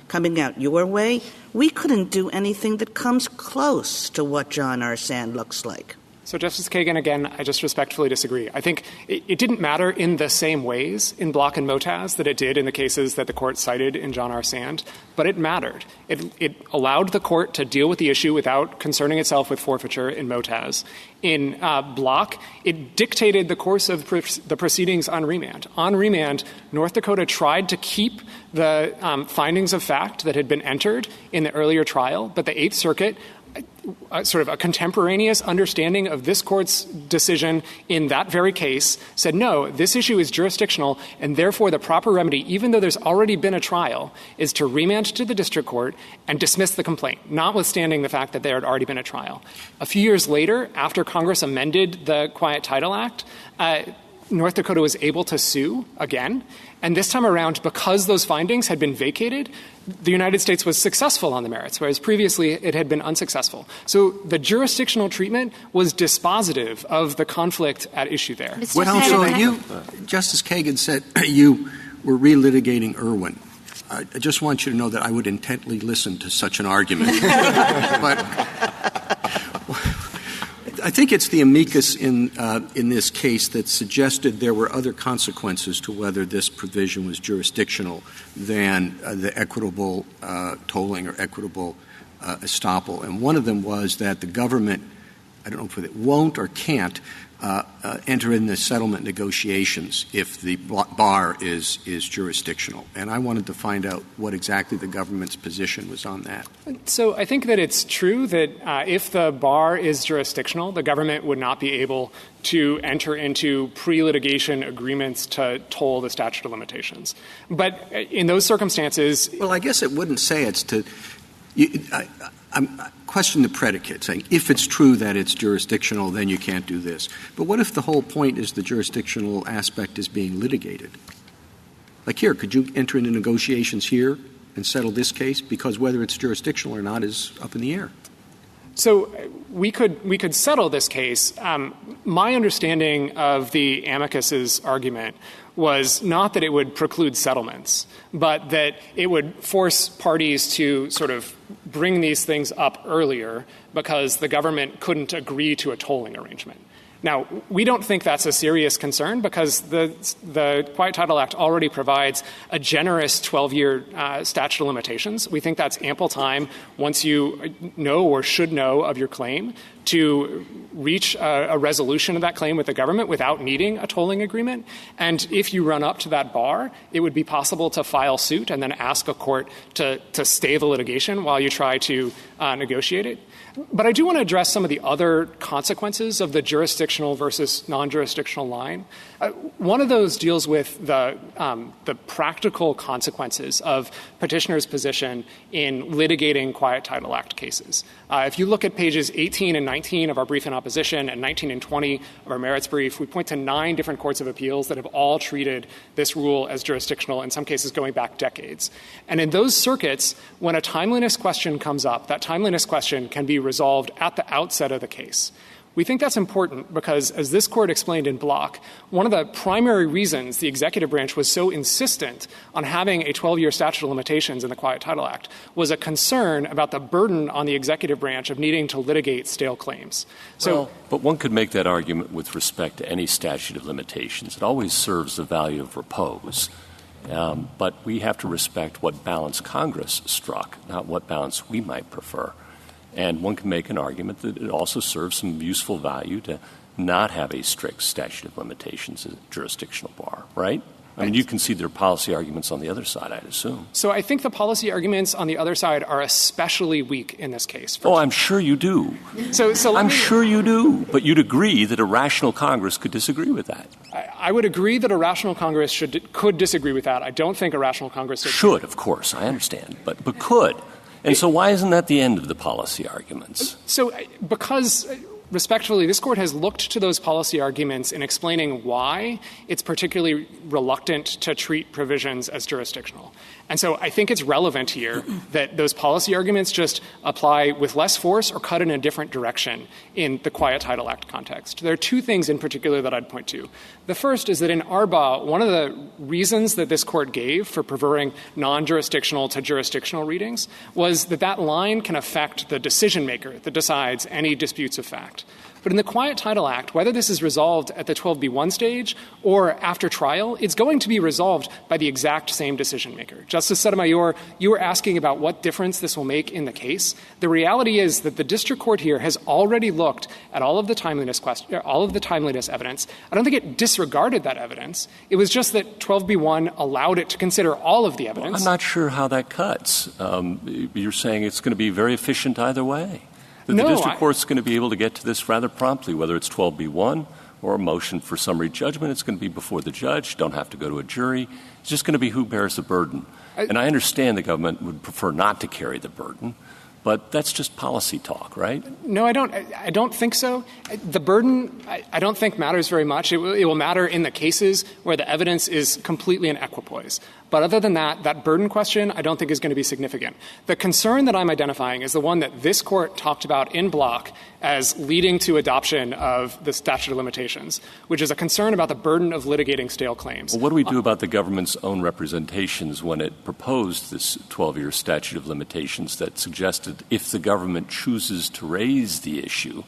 coming out your way, we couldn't do anything that comes close to what John R. Sand looks like. So, Justice Kagan, again, I just respectfully disagree. I think it didn't matter in the same ways in Block and Motaz that it did in the cases that the court cited in John R. Sand, but it mattered. It allowed the court to deal with the issue without concerning itself with forfeiture in Motaz. In Block, it dictated the course of the proceedings on remand. On remand, North Dakota tried to keep the findings of fact that had been entered in the earlier trial, but the Eighth Circuit sort of a contemporaneous understanding of this court's decision in that very case said, no, this issue is jurisdictional, and therefore the proper remedy, even though there's already been a trial, is to remand to the district court and dismiss the complaint, notwithstanding the fact that there had already been a trial. A few years later, after Congress amended the Quiet Title Act, North Dakota was able to sue again. And this time around, because those findings had been vacated, the United States was successful on the merits, whereas previously it had been unsuccessful. So the jurisdictional treatment was dispositive of the conflict at issue there. Justice Kagan said you were relitigating Irwin. I just want you to know that I would intently listen to such an argument. But I think it's the amicus in this case that suggested there were other consequences to whether this provision was jurisdictional than the equitable tolling or equitable estoppel. And one of them was that the government, I don't know if it won't or can't, enter in the settlement negotiations if the bar is jurisdictional. And I wanted to find out what exactly the government's position was on that. So I think that it's true that if the bar is jurisdictional, the government would not be able to enter into pre-litigation agreements to toll the statute of limitations. But in those circumstances— Well, I guess it wouldn't say it's to I question the predicate, saying if it's true that it's jurisdictional, then you can't do this. But what if the whole point is the jurisdictional aspect is being litigated? Like here, could you enter into negotiations here and settle this case? Because whether it's jurisdictional or not is up in the air. So we could settle this case. My understanding of the amicus's argument was not that it would preclude settlements, but that it would force parties to sort of bring these things up earlier because the government couldn't agree to a tolling arrangement. Now, we don't think that's a serious concern because the Quiet Title Act already provides a generous 12-year statute of limitations. We think that's ample time once you know or should know of your claim to reach a resolution of that claim with the government without needing a tolling agreement. And if you run up to that bar, it would be possible to file suit and then ask a court to stay the litigation while you try to negotiate it. But I do want to address some of the other consequences of the jurisdictional versus non-jurisdictional line. One of those deals with the practical consequences of petitioner's position in litigating Quiet Title Act cases. If you look at pages 18 and 19 of our brief in opposition and 19 and 20 of our merits brief, we point to 9 different courts of appeals that have all treated this rule as jurisdictional, in some cases going back decades. And in those circuits, when a timeliness question comes up, that timeliness question can be resolved at the outset of the case. We think that's important because, as this court explained in Block, one of the primary reasons the executive branch was so insistent on having a 12-year statute of limitations in the Quiet Title Act was a concern about the burden on the executive branch of needing to litigate stale claims. But one could make that argument with respect to any statute of limitations. It always serves the value of repose. But we have to respect what balance Congress struck, not what balance we might prefer. And one can make an argument that it also serves some useful value to not have a strict statute of limitations as a jurisdictional bar, right? I mean, you can see there are policy arguments on the other side, I'd assume. So I think the policy arguments on the other side are especially weak in this case. I'm sure you do. I'm sure you do. But you'd agree that a rational Congress could disagree with that. I would agree that a rational Congress could disagree with that. I don't think a rational Congress should, of course. I understand. But could. And so why isn't that the end of the policy arguments? Because respectfully, this court has looked to those policy arguments in explaining why it's particularly reluctant to treat provisions as jurisdictional. And so I think it's relevant here that those policy arguments just apply with less force or cut in a different direction in the Quiet Title Act context. There are two things in particular that I'd point to. The first is that in Arbaugh, one of the reasons that this court gave for preferring non-jurisdictional to jurisdictional readings was that that line can affect the decision maker that decides any disputes of fact. But in the Quiet Title Act, whether this is resolved at the 12b1 stage or after trial, it's going to be resolved by the exact same decision maker. Justice Sotomayor, you were asking about what difference this will make in the case. The reality is that the district court here has already looked at all of the timeliness evidence. I don't think it disregarded that evidence. It was just that 12b1 allowed it to consider all of the evidence. I'm not sure how that cuts. You're saying it's going to be very efficient either way. The district court's going to be able to get to this rather promptly, whether it's 12b1 or a motion for summary judgment. It's going to be before the judge. You don't have to go to a jury. It's just going to be who bears the burden. And I understand the government would prefer not to carry the burden, but that's just policy talk, right? No, I don't think so. The burden, I don't think matters very much. It will matter in the cases where the evidence is completely in equipoise. But other than that, that burden question I don't think is going to be significant. The concern that I'm identifying is the one that this court talked about in Block as leading to adoption of the statute of limitations, which is a concern about the burden of litigating stale claims. Well, what do we do about the government's own representations when it proposed this 12-year statute of limitations that suggested if the government chooses to raise the issue,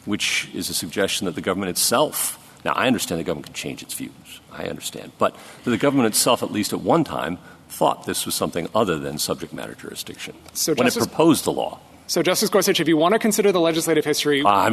which is a suggestion that the government itself — now, I understand the government can change its views. I understand. But the government itself, at least at one time, thought this was something other than subject matter jurisdiction when it proposed the law. So, Justice Gorsuch, if you want to consider the legislative history — I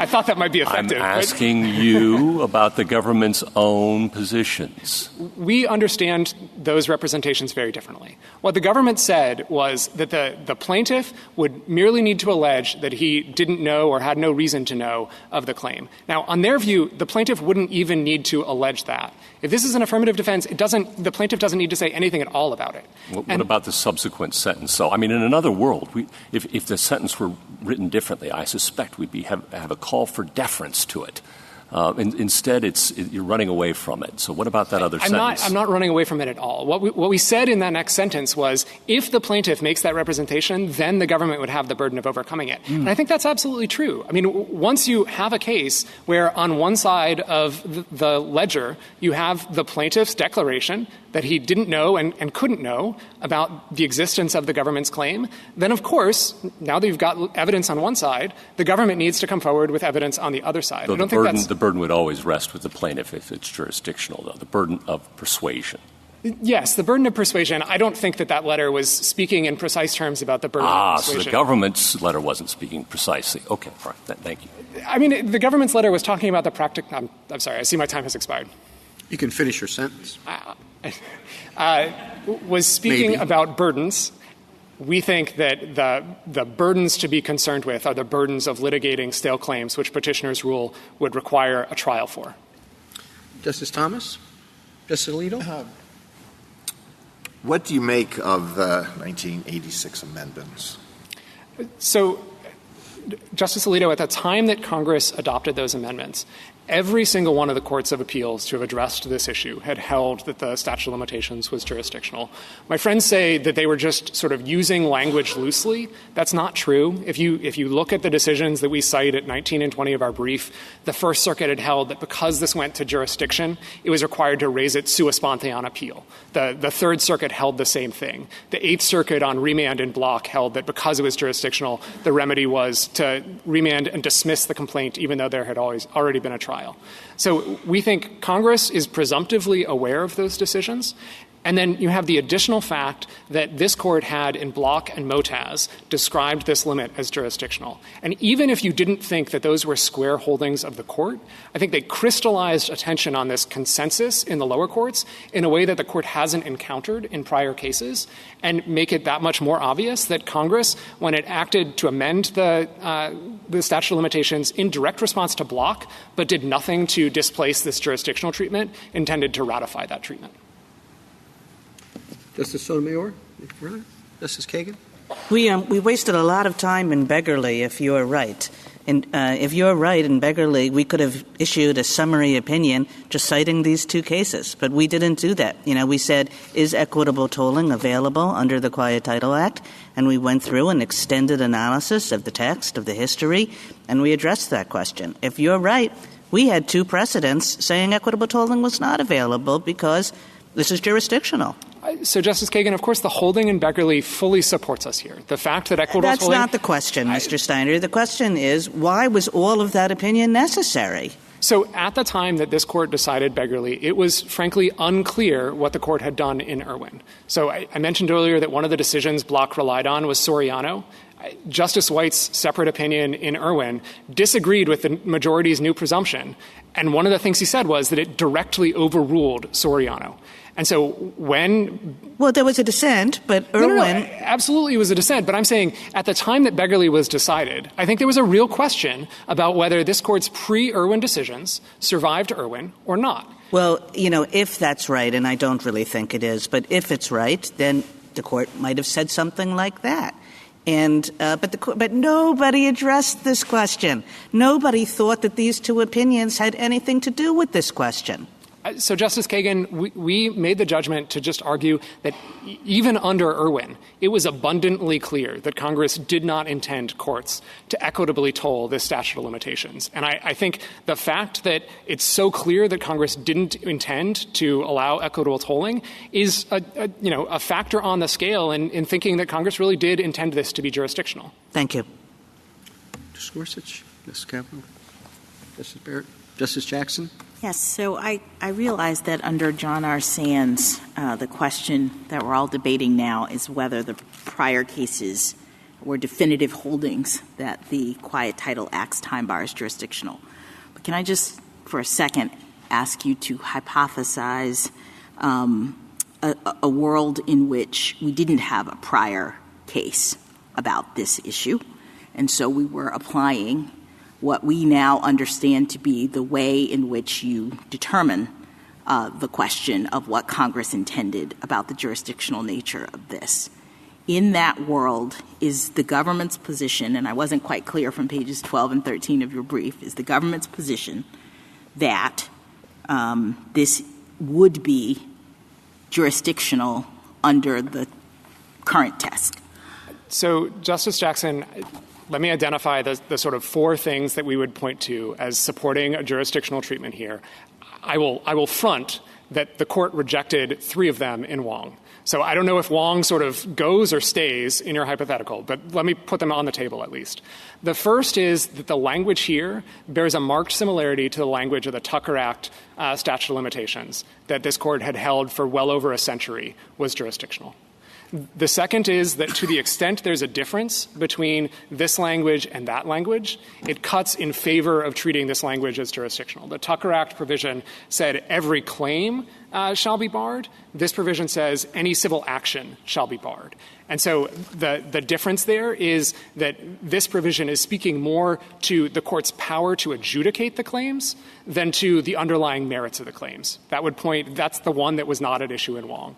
thought that might be effective. I'm asking you about the government's own positions. We understand those representations very differently. What the government said was that the plaintiff would merely need to allege that he didn't know or had no reason to know of the claim. Now, on their view, the plaintiff wouldn't even need to allege that. If this is an affirmative defense, the plaintiff doesn't need to say anything at all about it. What about the subsequent sentence? So, I mean, in another world, if the sentence were written differently, I suspect we'd have a call for deference to it. Instead, you're running away from it. So what about that other sentence? I'm not running away from it at all. What we said in that next sentence was if the plaintiff makes that representation, then the government would have the burden of overcoming it. And I think that's absolutely true. I mean, once you have a case where on one side of the ledger you have the plaintiff's declaration that he didn't know and couldn't know about the existence of the government's claim, then, of course, now that you've got evidence on one side, the government needs to come forward with evidence on the other side. So the burden would always rest with the plaintiff if it's jurisdictional, though, the burden of persuasion. Yes, the burden of persuasion. I don't think that letter was speaking in precise terms about the burden of persuasion. So the government's letter wasn't speaking precisely. Okay, all right. Thank you. I mean, the government's letter was talking about the practical — I'm sorry, I see my time has expired. You can finish your sentence. Was speaking about burdens. We think that the burdens to be concerned with are the burdens of litigating stale claims, which petitioner's rule would require a trial for. Justice Thomas? Justice Alito? What do you make of the 1986 amendments? So, Justice Alito, at the time that Congress adopted those amendments, Every single one of the courts of appeals to have addressed this issue had held that the statute of limitations was jurisdictional. My friends say that they were just sort of using language loosely. That's not true. If you look at the decisions that we cite at 19 and 20 of our brief, the First Circuit had held that because this went to jurisdiction, it was required to raise it sua sponte on appeal. The Third Circuit held the same thing. The Eighth Circuit on remand in block held that because it was jurisdictional, the remedy was to remand and dismiss the complaint even though there had already been a trial. So we think Congress is presumptively aware of those decisions. And then you have the additional fact that this court had in Block and Motaz described this limit as jurisdictional. And even if you didn't think that those were square holdings of the court, I think they crystallized attention on this consensus in the lower courts in a way that the court hasn't encountered in prior cases and make it that much more obvious that Congress, when it acted to amend the statute of limitations in direct response to Block, but did nothing to displace this jurisdictional treatment, intended to ratify that treatment. Justice Sotomayor? Justice Kagan? We wasted a lot of time in Beggarly, if you are right. And if you're right in Beggarly, we could have issued a summary opinion just citing these two cases. But we didn't do that. We said, is equitable tolling available under the Quiet Title Act? And we went through an extended analysis of the text, of the history, and we addressed that question. If you're right, we had two precedents saying equitable tolling was not available because this is jurisdictional. So, Justice Kagan, of course, the holding in Beggarly fully supports us here. The fact that equitable tolling— That's not the question, Mr. Steiner. The question is, why was all of that opinion necessary? So at the time that this court decided Beggarly, it was frankly unclear what the court had done in Irwin. So I mentioned earlier that one of the decisions Block relied on was Soriano. Justice White's separate opinion in Irwin disagreed with the majority's new presumption. And one of the things he said was that it directly overruled Soriano. And so Well, there was a dissent, but Irwin— No, absolutely it was a dissent. But I'm saying at the time that Beggarly was decided, I think there was a real question about whether this court's pre-Irwin decisions survived Irwin or not. Well, if that's right, and I don't really think it is, but if it's right, then the court might have said something like that. And but nobody addressed this question. Nobody thought that these two opinions had anything to do with this question. So, Justice Kagan, we made the judgment to just argue that even under Irwin, it was abundantly clear that Congress did not intend courts to equitably toll this statute of limitations. And I think the fact that it's so clear that Congress didn't intend to allow equitable tolling is a factor on the scale in thinking that Congress really did intend this to be jurisdictional. Thank you. Justice Gorsuch, Justice Kavanaugh, Justice Barrett, Justice Jackson. Yes, so I realize that under John R. Sands, the question that we're all debating now is whether the prior cases were definitive holdings that the Quiet Title Act's time bar is jurisdictional. But can I just, for a second, ask you to hypothesize a world in which we didn't have a prior case about this issue, and so we were applying what we now understand to be the way in which you determine the question of what Congress intended about the jurisdictional nature of this. In that world, is the government's position, and I wasn't quite clear from pages 12 and 13 of your brief, is the government's position that this would be jurisdictional under the current test? So, Justice Jackson, let me identify the sort of four things that we would point to as supporting a jurisdictional treatment here. I will front that the court rejected three of them in Wong. So I don't know if Wong sort of goes or stays in your hypothetical, but let me put them on the table at least. The first is that the language here bears a marked similarity to the language of the Tucker Act statute of limitations that this court had held for well over a century was jurisdictional. The second is that to the extent there's a difference between this language and that language, it cuts in favor of treating this language as jurisdictional. The Tucker Act provision said every claim shall be barred. This provision says any civil action shall be barred. And so the difference there is that this provision is speaking more to the court's power to adjudicate the claims than to the underlying merits of the claims. That's the one that was not at issue in Wong.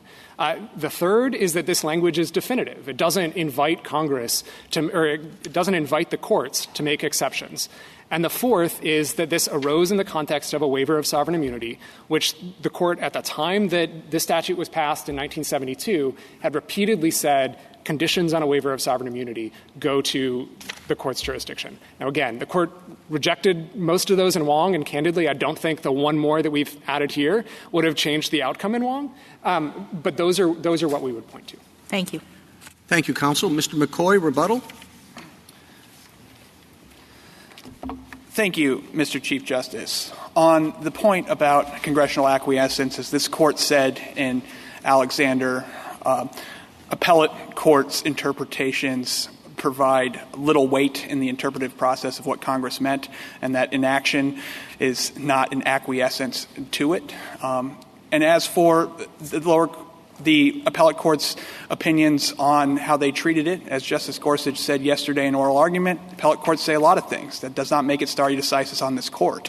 The third is that this language is definitive. It doesn't invite Congress or it doesn't invite the courts to make exceptions. And the fourth is that this arose in the context of a waiver of sovereign immunity, which the court at the time that this statute was passed in 1972 had repeatedly said conditions on a waiver of sovereign immunity go to the court's jurisdiction. Now, again, the court rejected most of those in Wong, and candidly, I don't think the one more that we've added here would have changed the outcome in Wong. But those are what we would point to. Thank you. Thank you, counsel. Mr. McCoy, rebuttal. Thank you, Mr. Chief Justice. On the point about congressional acquiescence, as this court said in Alexander, appellate courts' interpretations provide little weight in the interpretive process of what Congress meant, and that inaction is not an acquiescence to it. And as for the appellate court's opinions on how they treated it, as Justice Gorsuch said yesterday in oral argument, appellate courts say a lot of things. That does not make it stare decisis on this court.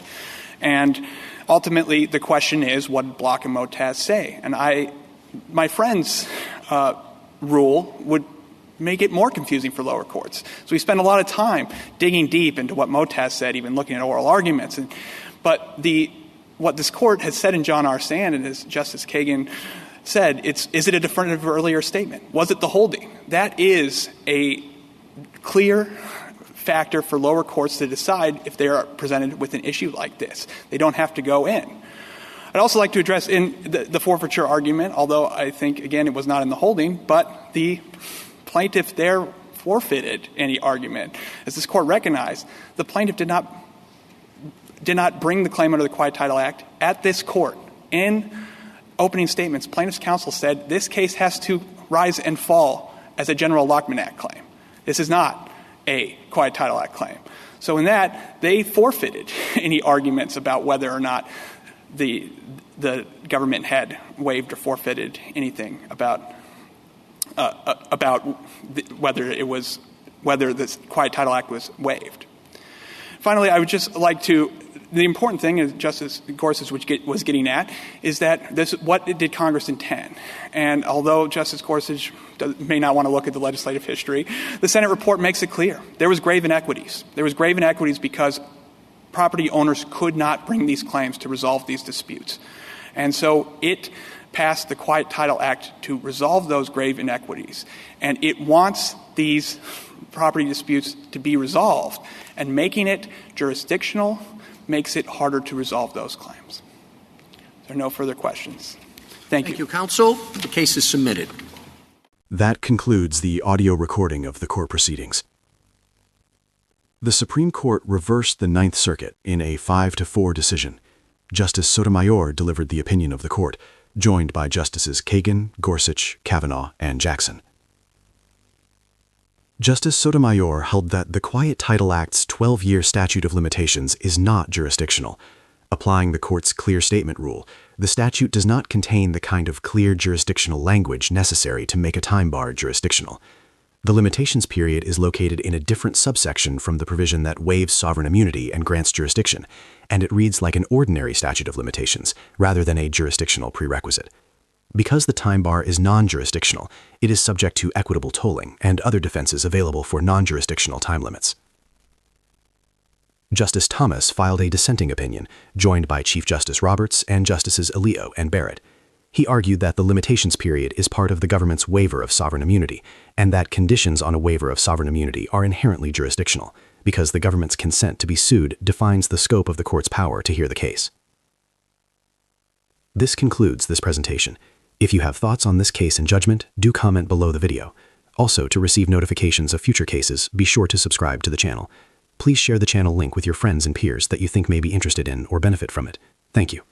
And ultimately, the question is, what did Block and Motaz say? And my friend's rule would make it more confusing for lower courts. So we spend a lot of time digging deep into what Motaz said, even looking at oral arguments. But what this court has said in John R. Sand, and as Justice Kagan said, is it a definitive earlier statement? Was it the holding? That is a clear factor for lower courts to decide if they are presented with an issue like this. They don't have to go in. I'd also like to address in the forfeiture argument, although I think, again, it was not in the holding, but the plaintiff there forfeited any argument. As this court recognized, the plaintiff did not bring the claim under the Quiet Title Act at this court. In opening statements, plaintiff's counsel said this case has to rise and fall as a General Lockman Act claim. This is not a Quiet Title Act claim. So in that, they forfeited any arguments about whether or not the government had waived or forfeited anything about whether the Quiet Title Act was waived. Finally, I would just like to. The important thing, as Justice Gorsuch was getting at, is that what did Congress intend? And although Justice Gorsuch may not want to look at the legislative history, the Senate report makes it clear. There was grave inequities. There was grave inequities because property owners could not bring these claims to resolve these disputes. And so it passed the Quiet Title Act to resolve those grave inequities. And it wants these property disputes to be resolved. And making it jurisdictional makes it harder to resolve those claims. There are no further questions. Thank you. Thank you, counsel. The case is submitted. That concludes the audio recording of the court proceedings. The Supreme Court reversed the Ninth Circuit in a 5-4 decision. Justice Sotomayor delivered the opinion of the court, joined by Justices Kagan, Gorsuch, Kavanaugh, and Jackson. Justice Sotomayor held that the Quiet Title Act's 12-year statute of limitations is not jurisdictional. Applying the court's clear statement rule, the statute does not contain the kind of clear jurisdictional language necessary to make a time bar jurisdictional. The limitations period is located in a different subsection from the provision that waives sovereign immunity and grants jurisdiction, and it reads like an ordinary statute of limitations rather than a jurisdictional prerequisite. Because the time bar is non-jurisdictional, it is subject to equitable tolling and other defenses available for non-jurisdictional time limits. Justice Thomas filed a dissenting opinion, joined by Chief Justice Roberts and Justices Alito and Barrett. He argued that the limitations period is part of the government's waiver of sovereign immunity, and that conditions on a waiver of sovereign immunity are inherently jurisdictional, because the government's consent to be sued defines the scope of the court's power to hear the case. This concludes this presentation. If you have thoughts on this case and judgment, do comment below the video. Also, to receive notifications of future cases, be sure to subscribe to the channel. Please share the channel link with your friends and peers that you think may be interested in or benefit from it. Thank you.